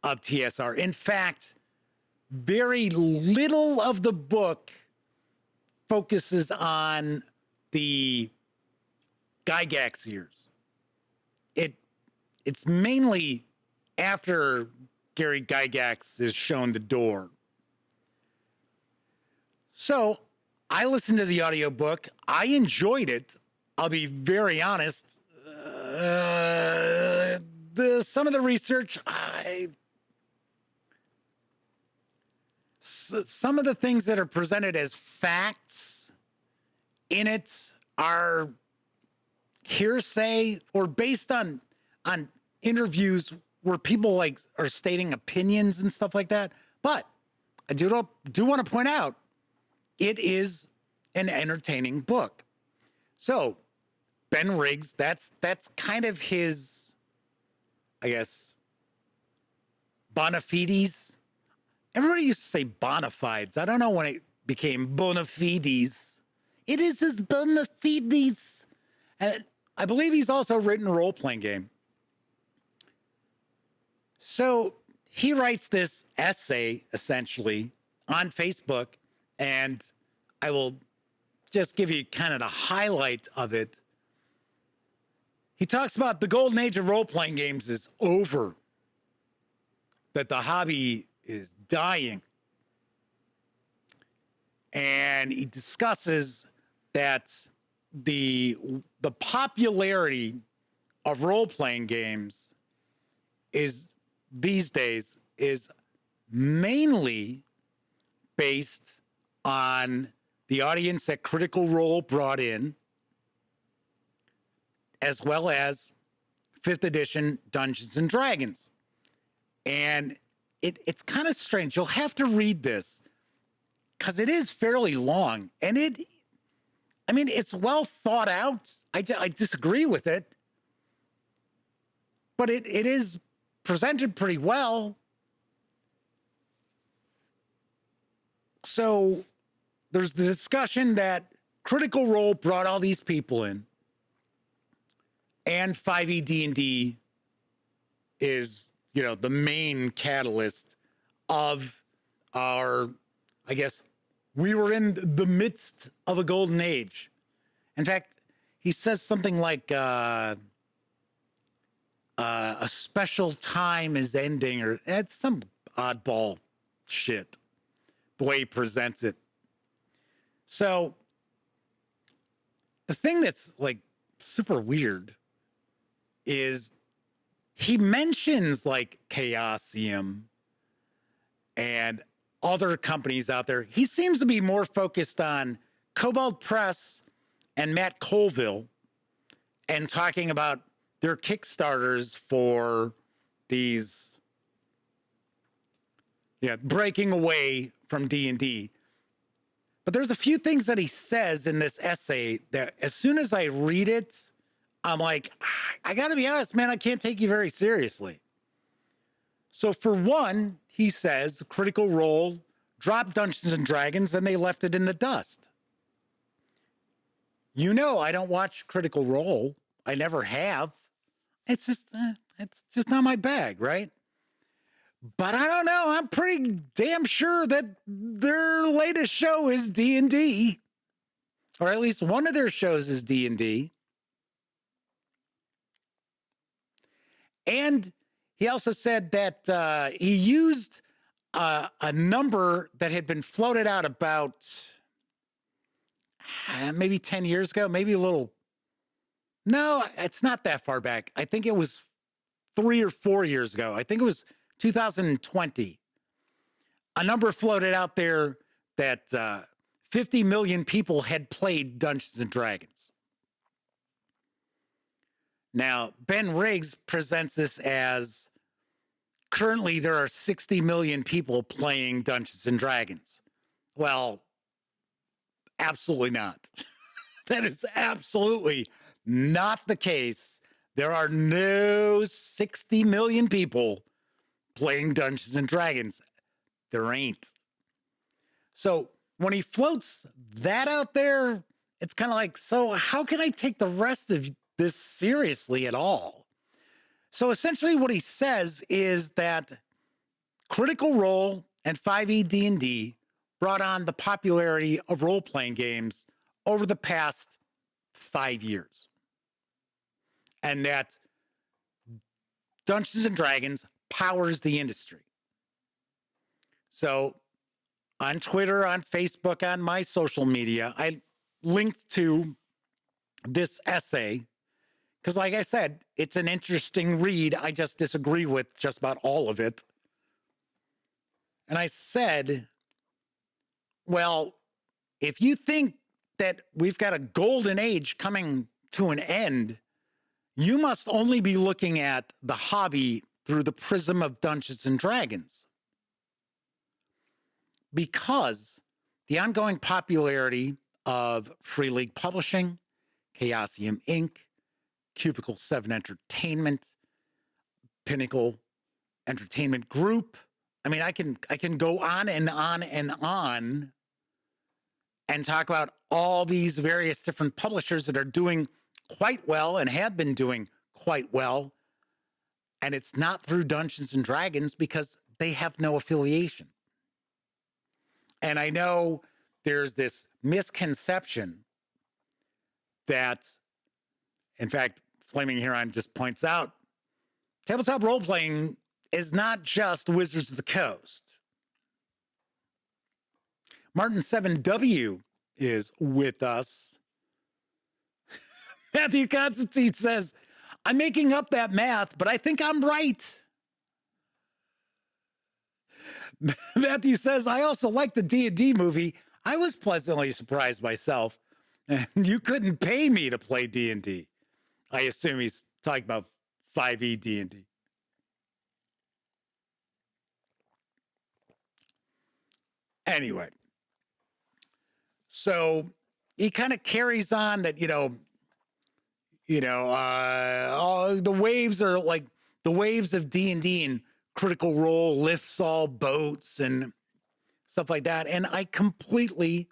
of TSR. In fact, very little of the book focuses on the Gygax years. It's mainly after Gary Gygax is shown the door. So I listened to the audiobook. I enjoyed it. I'll be very honest. Some of the research, some of the things that are presented as facts in it are hearsay or based on interviews where people like are stating opinions and stuff like that. But I do want to point out it is an entertaining book. So Ben Riggs, that's kind of his, I guess, bona fides. Everybody used to say bona fides. I don't know when it became bona fides. It is his bona fides. And I believe he's also written a role-playing game. So he writes this essay, essentially, on Facebook, and I will just give you kind of the highlight of it. He talks about the golden age of role-playing games is over, that the hobby is dying. And he discusses that the popularity of role-playing games is these days is mainly based on the audience that Critical Role brought in, as well as 5th edition Dungeons and Dragons. And it's kind of strange. You'll have to read this because it is fairly long. And it's well thought out. I disagree with it, but it is presented pretty well. So there's the discussion that Critical Role brought all these people in, and 5e D&D is, the main catalyst of our, I guess, we were in the midst of a golden age. In fact, he says something like, a special time is ending, or it's some oddball shit, the way he presents it. So the thing that's like super weird is he mentions like Chaosium and other companies out there. He seems to be more focused on Cobalt Press and Matt Colville and talking about their Kickstarters for these, breaking away from D&D. But there's a few things that he says in this essay that as soon as I read it, I'm like, I got to be honest, man, I can't take you very seriously. So for one, he says Critical Role dropped Dungeons and Dragons and they left it in the dust. I don't watch Critical Role. I never have. It's just not my bag, right? But I don't know. I'm pretty damn sure that their latest show is D&D, or at least one of their shows is D&D. And he also said that he used a number that had been floated out about maybe 10 years ago, maybe a little. No, it's not that far back. I think it was 3 or 4 years ago. I think it was 2020. A number floated out there that 50 million people had played Dungeons and Dragons. Now, Ben Riggs presents this as currently there are 60 million people playing Dungeons and Dragons. Well, absolutely not. That is absolutely not the case. There are no 60 million people playing Dungeons and Dragons. There ain't. So when he floats that out there, it's kind of like, so how can I take the rest of this seriously at all? So essentially what he says is that Critical Role and 5e D&D brought on the popularity of role-playing games over the past 5 years. And that Dungeons and Dragons powers the industry. So on Twitter, on Facebook, on my social media, I linked to this essay because, like I said, it's an interesting read. I just disagree with just about all of it. And I said, well, if you think that we've got a golden age coming to an end, you must only be looking at the hobby through the prism of Dungeons and Dragons. Because the ongoing popularity of Free League Publishing, Chaosium Inc., Cubicle 7 Entertainment, Pinnacle Entertainment Group. I mean, I can go on and on and on and talk about all these various different publishers that are doing quite well and have been doing quite well. And it's not through Dungeons and Dragons because they have no affiliation. And I know there's this misconception that, in fact, Flaming Huron just points out, tabletop role-playing is not just Wizards of the Coast. Martin 7W is with us. Matthew Constantine says, I'm making up that math, but I think I'm right. Matthew says, I also like the D&D movie. I was pleasantly surprised myself. And you couldn't pay me to play D&D. I assume he's talking about 5e D&D. Anyway, so he kind of carries on that, all the waves are like the waves of D&D and Critical Role lifts all boats and stuff like that. And I completely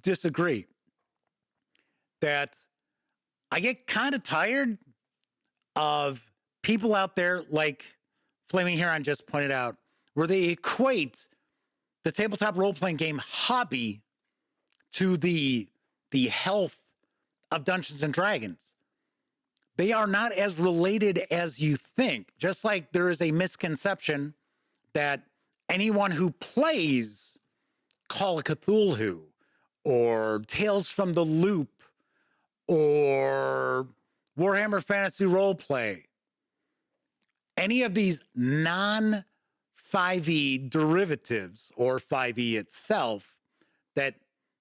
disagree. That I get kind of tired of people out there like Flaming Huron just pointed out, where they equate the tabletop role-playing game hobby to the health of Dungeons and Dragons. They are not as related as you think. Just like there is a misconception that anyone who plays Call of Cthulhu or Tales from the Loop or Warhammer Fantasy Roleplay, any of these non-5e derivatives or 5e itself, that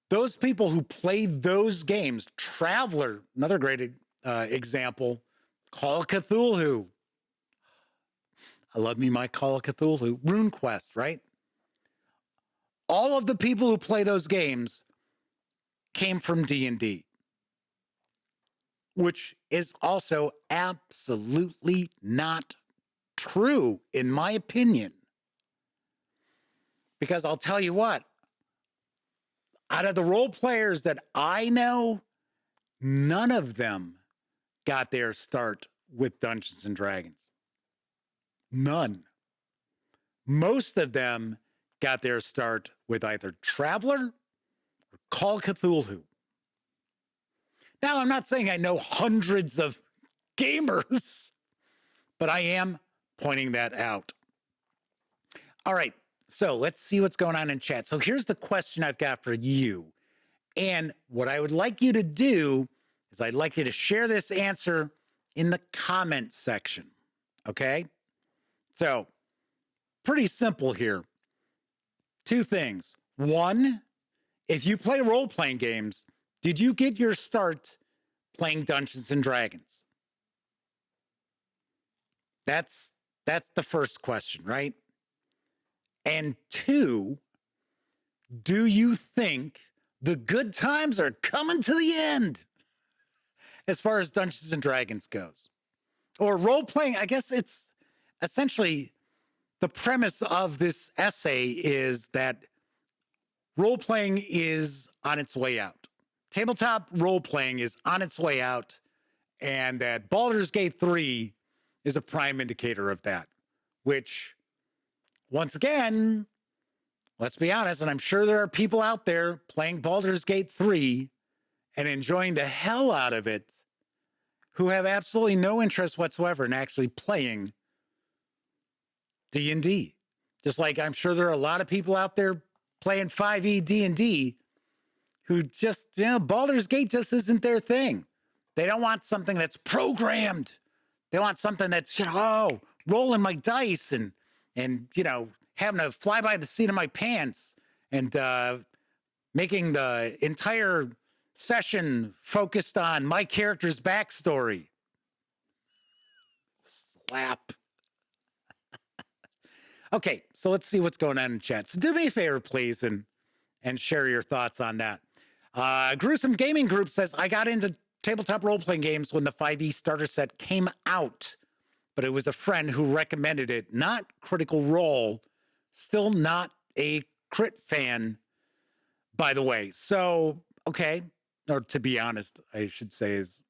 those people who play those games, Traveler, another great example, Call of Cthulhu. I love me my Call of Cthulhu. RuneQuest, right? All of the people who play those games came from D&D, which is also absolutely not true, in my opinion. Because I'll tell you what, out of the role players that I know, none of them got their start with Dungeons and Dragons. None. Most of them got their start with either Traveler or Call of Cthulhu. Now, I'm not saying I know hundreds of gamers, but I am pointing that out. All right, so let's see what's going on in chat. So here's the question I've got for you. And what I would like you to do is I'd like you to share this answer in the comment section, okay? So, pretty simple here. Two things. One, if you play role-playing games, did you get your start playing Dungeons and Dragons? That's the first question, right? And 2, do you think the good times are coming to the end as far as Dungeons and Dragons goes? Or role playing, I guess it's essentially the premise of this essay is that role playing is on its way out. Tabletop role playing is on its way out, and that Baldur's Gate 3 is a prime indicator of that, which, once again, let's be honest, and I'm sure there are people out there playing Baldur's Gate 3 and enjoying the hell out of it who have absolutely no interest whatsoever in actually playing D&D. Just like I'm sure there are a lot of people out there playing 5e D&D who just, Baldur's Gate just isn't their thing. They don't want something that's programmed. They want something that's, rolling my dice and having to fly by the seat of my pants and making the entire session focused on my character's backstory. Slap. Okay, so let's see what's going on in chat. So do me a favor, please, and share your thoughts on that. Gruesome Gaming Group says, I got into tabletop role-playing games when the 5e starter set came out, but it was a friend who recommended it, not Critical Role. Still not a crit fan, by the way. So, okay, or to be honest, I should say is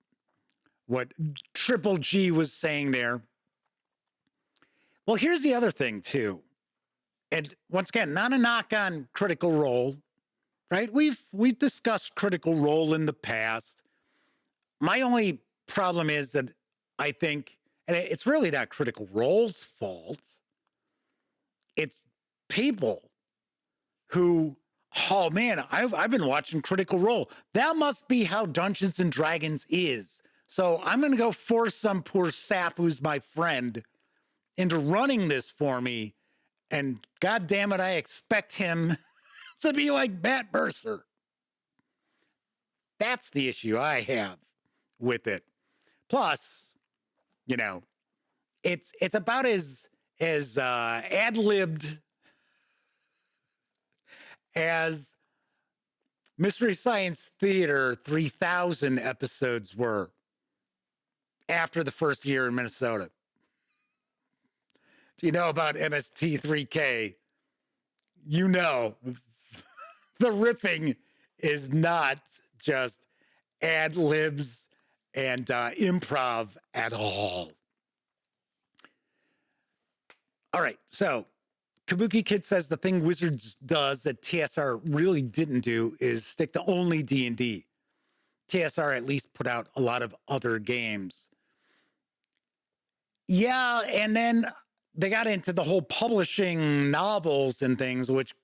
what Triple G was saying there. Well, here's the other thing, too. And once again, not a knock on Critical Role, right? We've discussed Critical Role in the past. My only problem is that I think, and it's really not Critical Role's fault, it's people who, oh man, I've been watching Critical Role. That must be how Dungeons and Dragons is. So I'm going to go force some poor sap who's my friend into running this for me. And God damn it, I expect him to be like Matt Mercer. That's the issue I have with it. Plus, it's about as ad-libbed as Mystery Science Theater 3000 episodes were after the first year in Minnesota. If you know about MST3K, the riffing is not just ad-libs and improv at all. All right, so Kabuki Kid says the thing Wizards does that TSR really didn't do is stick to only D&D. TSR at least put out a lot of other games. Yeah, and then they got into the whole publishing novels and things, which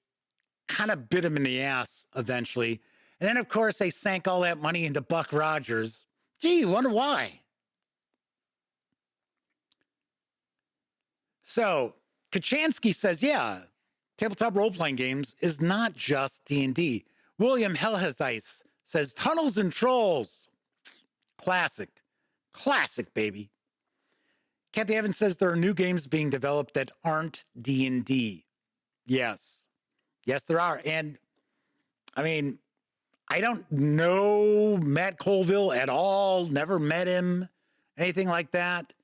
kind of bit them in the ass eventually. And then, of course, they sank all that money into Buck Rogers. Gee, wonder why. So Kachansky says, yeah, tabletop role-playing games is not just D&D. William Helhesice says, Tunnels and Trolls. Classic, baby. Kathy Evans says there are new games being developed that aren't D&D. Yes, there are. And I mean, I don't know Matt Colville at all, never met him, anything like that.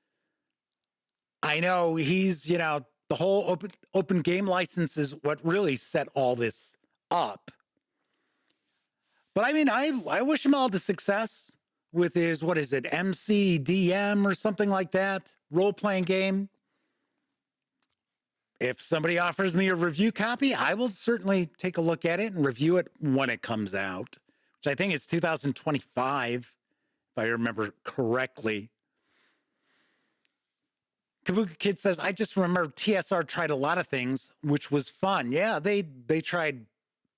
I know he's, the whole open game license is what really set all this up. But I mean, I wish him all the success with his, what is it, MCDM or something like that, role-playing game. If somebody offers me a review copy, I will certainly take a look at it and review it when it comes out, which I think is 2025, if I remember correctly. Kabuki Kid says, I just remember TSR tried a lot of things, which was fun. Yeah, they tried,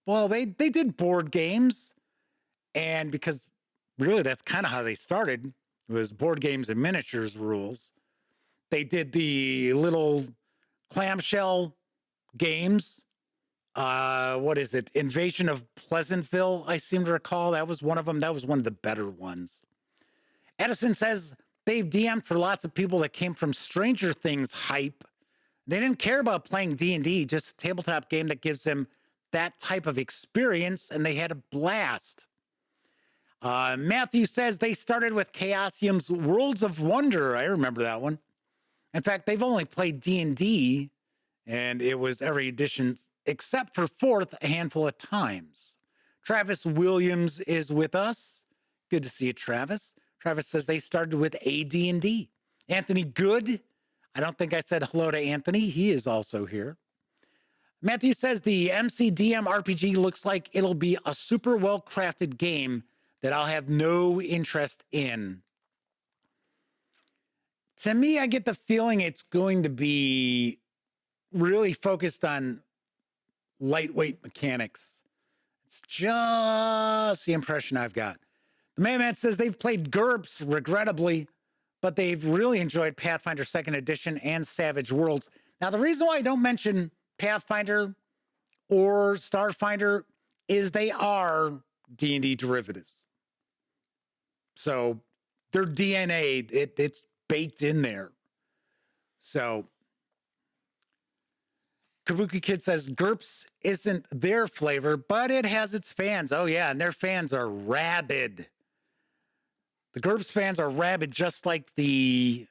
well, they did board games. And because really that's kind of how they started, it was board games and miniatures rules. They did the little clamshell games. What is it? Invasion of Pleasantville, I seem to recall. That was one of them. That was one of the better ones. Edison says, they've DM'd for lots of people that came from Stranger Things hype. They didn't care about playing D&D, just a tabletop game that gives them that type of experience, and they had a blast. Matthew says they started with Chaosium's Worlds of Wonder. I remember that one. In fact, they've only played D&D, and it was every edition except for 4th a handful of times. Travis Williams is with us. Good to see you, Travis. Travis says they started with AD&D. Anthony Good. I don't think I said hello to Anthony. He is also here. Matthew says the MCDM RPG looks like it'll be a super well-crafted game that I'll have no interest in. To me, I get the feeling it's going to be really focused on lightweight mechanics. It's just the impression I've got. The Man says they've played GURPS, regrettably, but they've really enjoyed Pathfinder 2nd Edition and Savage Worlds. Now, the reason why I don't mention Pathfinder or Starfinder is they are D&D derivatives. So their DNA, it's baked in there. So Kabuki Kid says GURPS isn't their flavor, but it has its fans. Oh, yeah, and their fans are rabid. The GURPS fans are rabid, just like the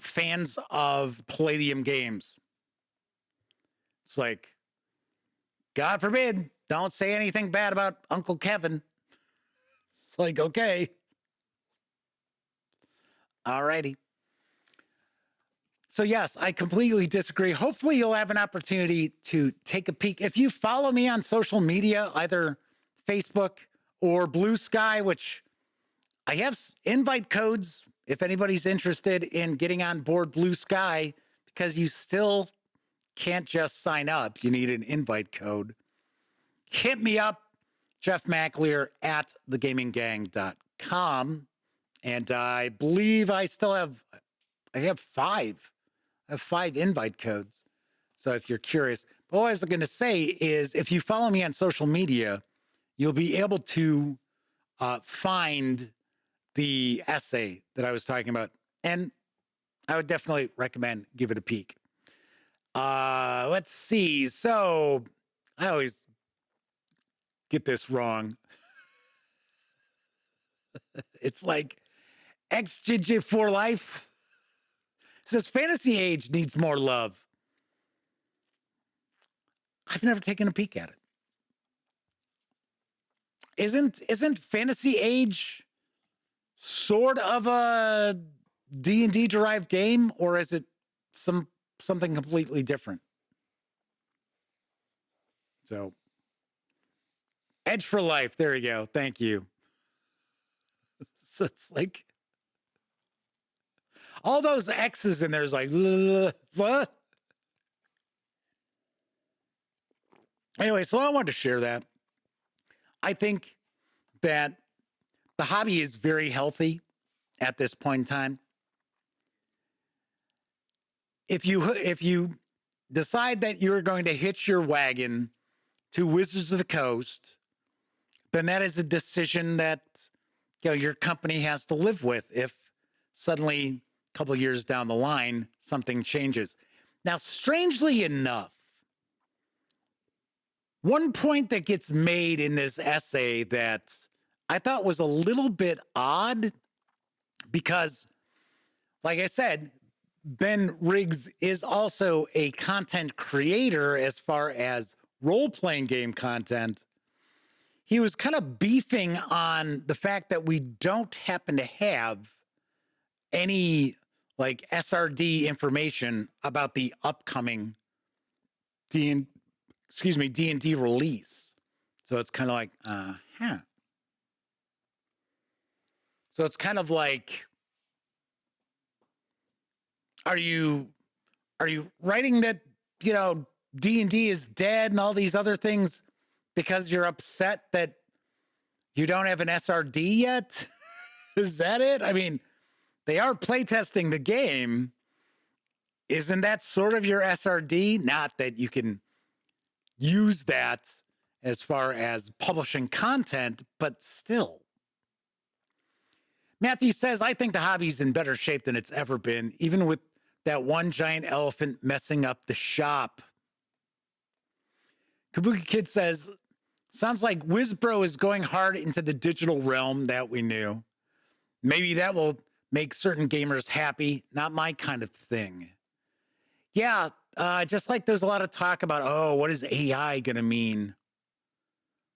fans of Palladium Games. It's like, God forbid, don't say anything bad about Uncle Kevin. It's like, okay. All righty. So yes, I completely disagree. Hopefully you'll have an opportunity to take a peek. If you follow me on social media, either Facebook or Blue Sky, which I have invite codes if anybody's interested in getting on board Blue Sky, because you still can't just sign up. You need an invite code. Hit me up, Jeff McAleer at thegaminggang.com. And I believe I still have, I have 5 invite codes. So if you're curious, but what I was going to say is if you follow me on social media, you'll be able to find the essay that I was talking about. And I would definitely recommend give it a peek. Let's see. So I always get this wrong. It's like XJJ for life. It says Fantasy Age needs more love. I've never taken a peek at it. Isn't Fantasy Age sort of a D&D derived game, or is it something completely different? So, Edge for Life. There you go. Thank you. So it's like all those X's in there's like, what? Anyway, so I wanted to share that. I think that the hobby is very healthy at this point in time. If you decide that you're going to hitch your wagon to Wizards of the Coast, then that is a decision that your company has to live with if suddenly a couple of years down the line something changes. Now, strangely enough, one point that gets made in this essay that I thought was a little bit odd, because, like I said, Ben Riggs is also a content creator as far as role-playing game content. He was kind of beefing on the fact that we don't happen to have any like SRD information about the upcoming D&D release. So it's kind of like, So it's kind of like, are you writing that, D&D is dead and all these other things because you're upset that you don't have an SRD yet? Is that it? I mean, they are playtesting the game. Isn't that sort of your SRD? Not that you can use that as far as publishing content, but still. Matthew says, I think the hobby's in better shape than it's ever been, even with that one giant elephant messing up the shop. Kabuki Kid says, sounds like Wizbro is going hard into the digital realm that we knew. Maybe that will make certain gamers happy. Not my kind of thing. Yeah, just like there's a lot of talk about, oh, what is AI going to mean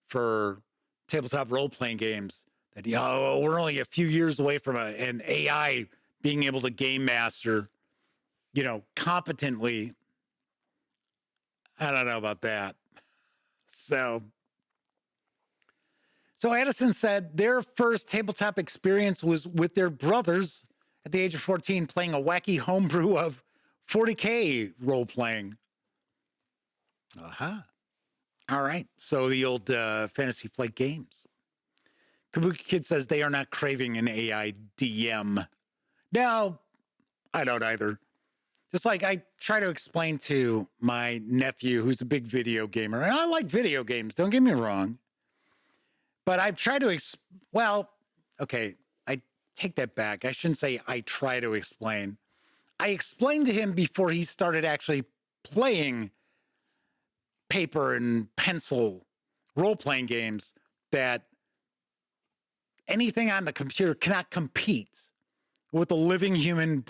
for tabletop role-playing games? That, we're only a few years away from an AI being able to game master, competently. I don't know about that. So Addison said their first tabletop experience was with their brothers at the age of 14 playing a wacky homebrew of 40K role-playing. All right. So the old Fantasy Flight Games. Kabuki Kid says they are not craving an AI DM. No, I don't either. Just like I try to explain to my nephew, who's a big video gamer, and I like video games, don't get me wrong. But I've tried to, I take that back. I shouldn't say I try to explain. I explained to him before he started actually playing paper and pencil role-playing games that anything on the computer cannot compete with a living human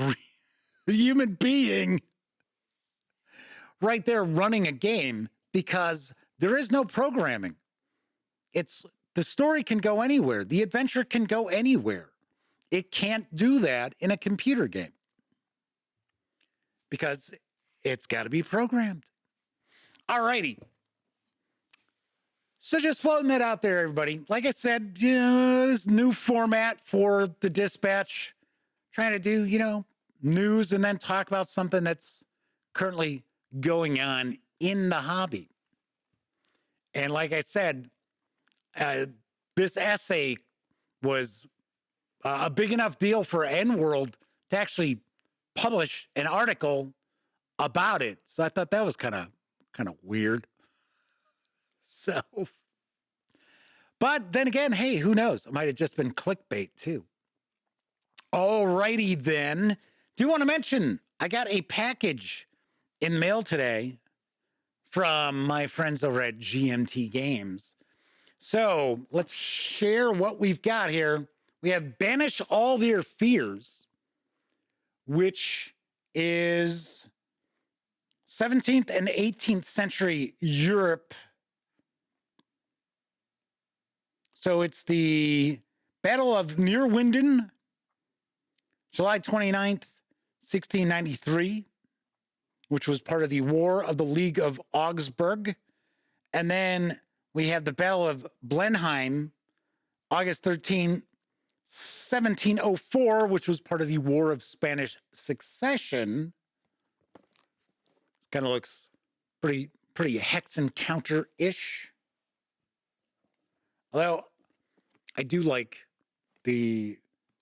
being right there running a game, because there is no programming. The story can go anywhere. The adventure can go anywhere. It can't do that in a computer game because it's got to be programmed. All righty. So just floating that out there, everybody. Like I said, this new format for the dispatch, trying to do, news and then talk about something that's currently going on in the hobby. And like I said, this essay was a big enough deal for N-World to actually publish an article about it. So I thought that was kind of weird. So, but then again, hey, who knows? It might have just been clickbait too. All righty then. Do want to mention, I got a package in mail today from my friends over at GMT Games. So let's share what we've got here. We have Banish All Their Fears, which is 17th and 18th century Europe. So it's the Battle of Neerwinden, July 29th, 1693, which was part of the War of the League of Augsburg. And then we have the Battle of Blenheim, August 13, 1704, which was part of the War of Spanish Succession. It kind of looks pretty hex encounter-ish. Although I do like the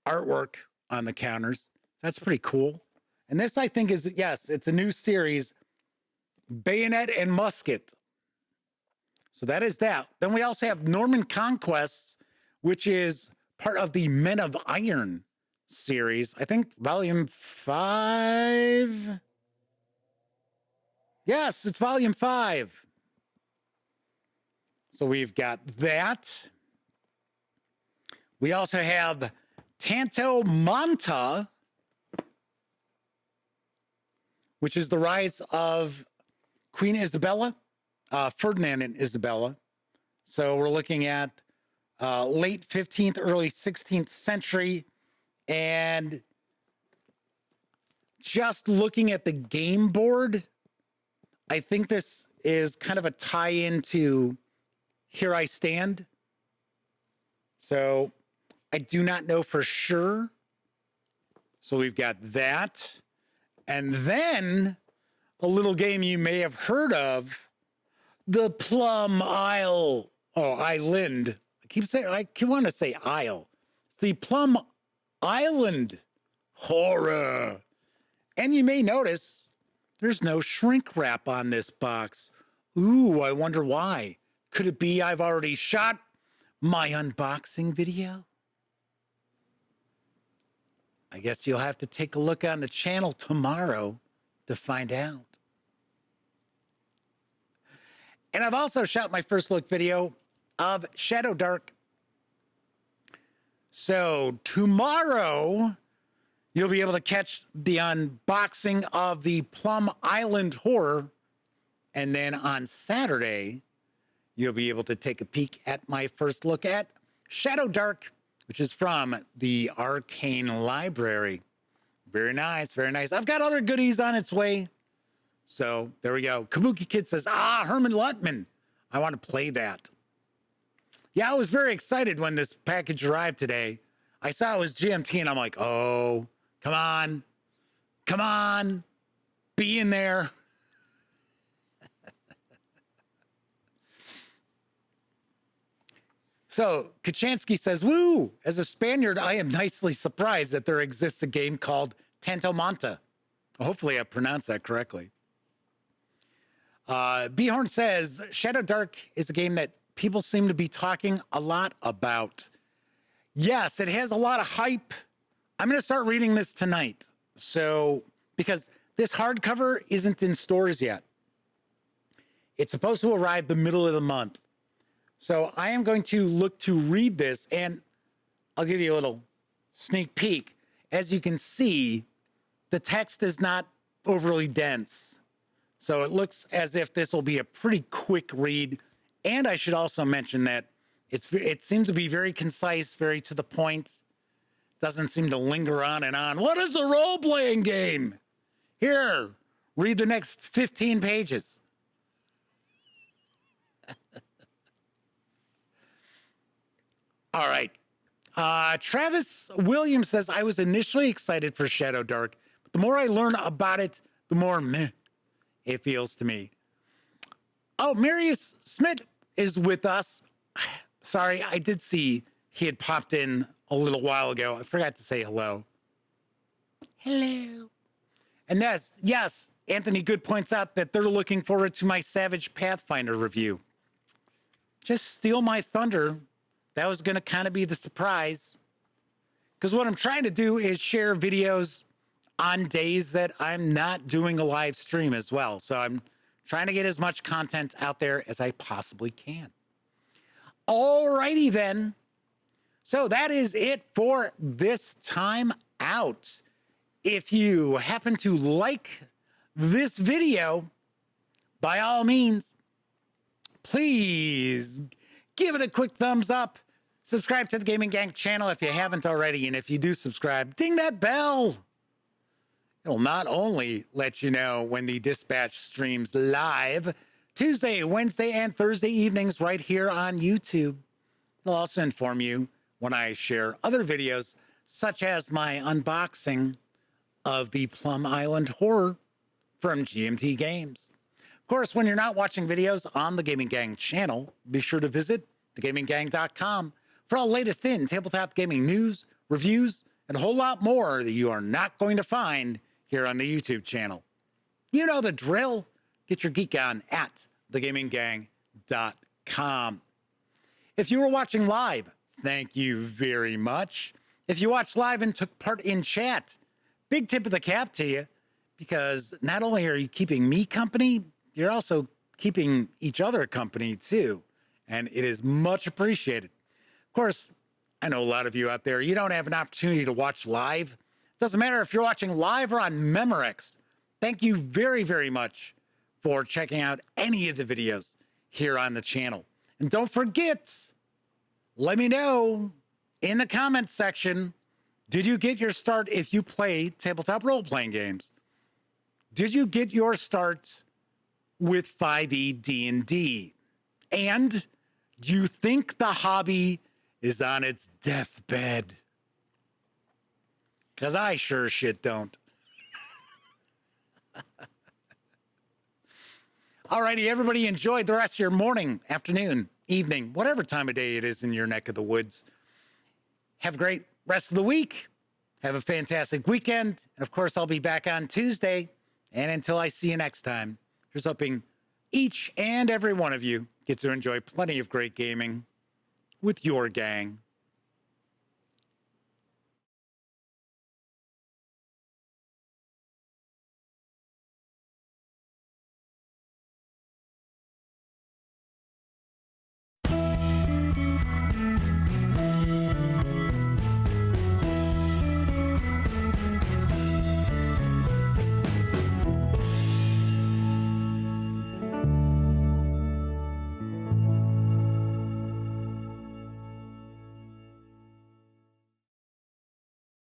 artwork on the counters. That's pretty cool. And this, I think, is, yes, it's a new series, Bayonet and Musket. So that is that. Then we also have Norman Conquests, which is part of the Men of Iron series. I think volume 5. Yes, it's volume 5. So we've got that. We also have Tanto Manta, which is the rise of Queen Isabella, Ferdinand and Isabella. So we're looking at late 15th, early 16th century. And just looking at the game board, I think this is kind of a tie-in to Here I Stand. So I do not know for sure. So we've got that. And then a little game you may have heard of, the Plum Isle. Oh, Island. I want to say Isle. It's the Plum Island horror. And you may notice there's no shrink wrap on this box. Ooh, I wonder why. Could it be I've already shot my unboxing video? I guess you'll have to take a look on the channel tomorrow to find out. And I've also shot my first look video of Shadow Dark. So tomorrow, you'll be able to catch the unboxing of the Plum Island Horror. And then on Saturday, you'll be able to take a peek at my first look at Shadow Dark, which is from the Arcane Library. Very nice, very nice. I've got other goodies on its way. So there we go. Kabuki Kid says, Herman Lutman. I want to play that. Yeah, I was very excited when this package arrived today. I saw it was GMT and I'm like, oh, come on. Come on. Be in there. So Kachansky says, woo, as a Spaniard, I am nicely surprised that there exists a game called Tanto Manta. Hopefully I pronounced that correctly. Behorn says, Shadow Dark is a game that people seem to be talking a lot about. Yes, it has a lot of hype. I'm going to start reading this tonight. So, because this hardcover isn't in stores yet. It's supposed to arrive the middle of the month. So I am going to look to read this, and I'll give you a little sneak peek. As you can see, the text is not overly dense. So it looks as if this will be a pretty quick read. And I should also mention that it seems to be very concise, very to the point. Doesn't seem to linger on and on. What is a role-playing game? Here, read the next 15 pages. All right. Travis Williams says, I was initially excited for Shadow Dark, but the more I learn about it, the more meh it feels to me. Oh, Marius Smith is with us. Sorry, I did see he had popped in a little while ago. I forgot to say hello. Hello. And yes, Anthony Good points out that they're looking forward to my Savage Pathfinder review. Just steal my thunder. That was going to kind of be the surprise. Because what I'm trying to do is share videos on days that I'm not doing a live stream as well. So I'm trying to get as much content out there as I possibly can. All righty then. So that is it for this time out. If you happen to like this video, by all means, please give it a quick thumbs up. Subscribe to the Gaming Gang channel if you haven't already. And if you do subscribe, ding that bell. It'll not only let you know when the Dispatch streams live Tuesday, Wednesday, and Thursday evenings right here on YouTube. It'll also inform you when I share other videos, such as my unboxing of the Plum Island Horror from GMT Games. Of course, when you're not watching videos on the Gaming Gang channel, be sure to visit thegaminggang.com for all latest in tabletop gaming news, reviews, and a whole lot more that you are not going to find here on the YouTube channel. You know the drill. Get your geek on at thegaminggang.com. If you were watching live, thank you very much. If you watched live and took part in chat, big tip of the cap to you, because not only are you keeping me company, you're also keeping each other company too. And it is much appreciated. Of course, I know a lot of you out there, you don't have an opportunity to watch live. It doesn't matter if you're watching live or on Memorex. Thank you very, very much for checking out any of the videos here on the channel. And don't forget, let me know in the comments section, did you get your start if you play tabletop role-playing games? Did you get your start with 5e D&D? And do you think the hobby is on its deathbed? Because I sure shit don't. Alrighty, everybody enjoy the rest of your morning, afternoon, evening, whatever time of day it is in your neck of the woods. Have a great rest of the week. Have a fantastic weekend. And of course, I'll be back on Tuesday. And until I see you next time, here's hoping each and every one of you gets to enjoy plenty of great gaming with your gang.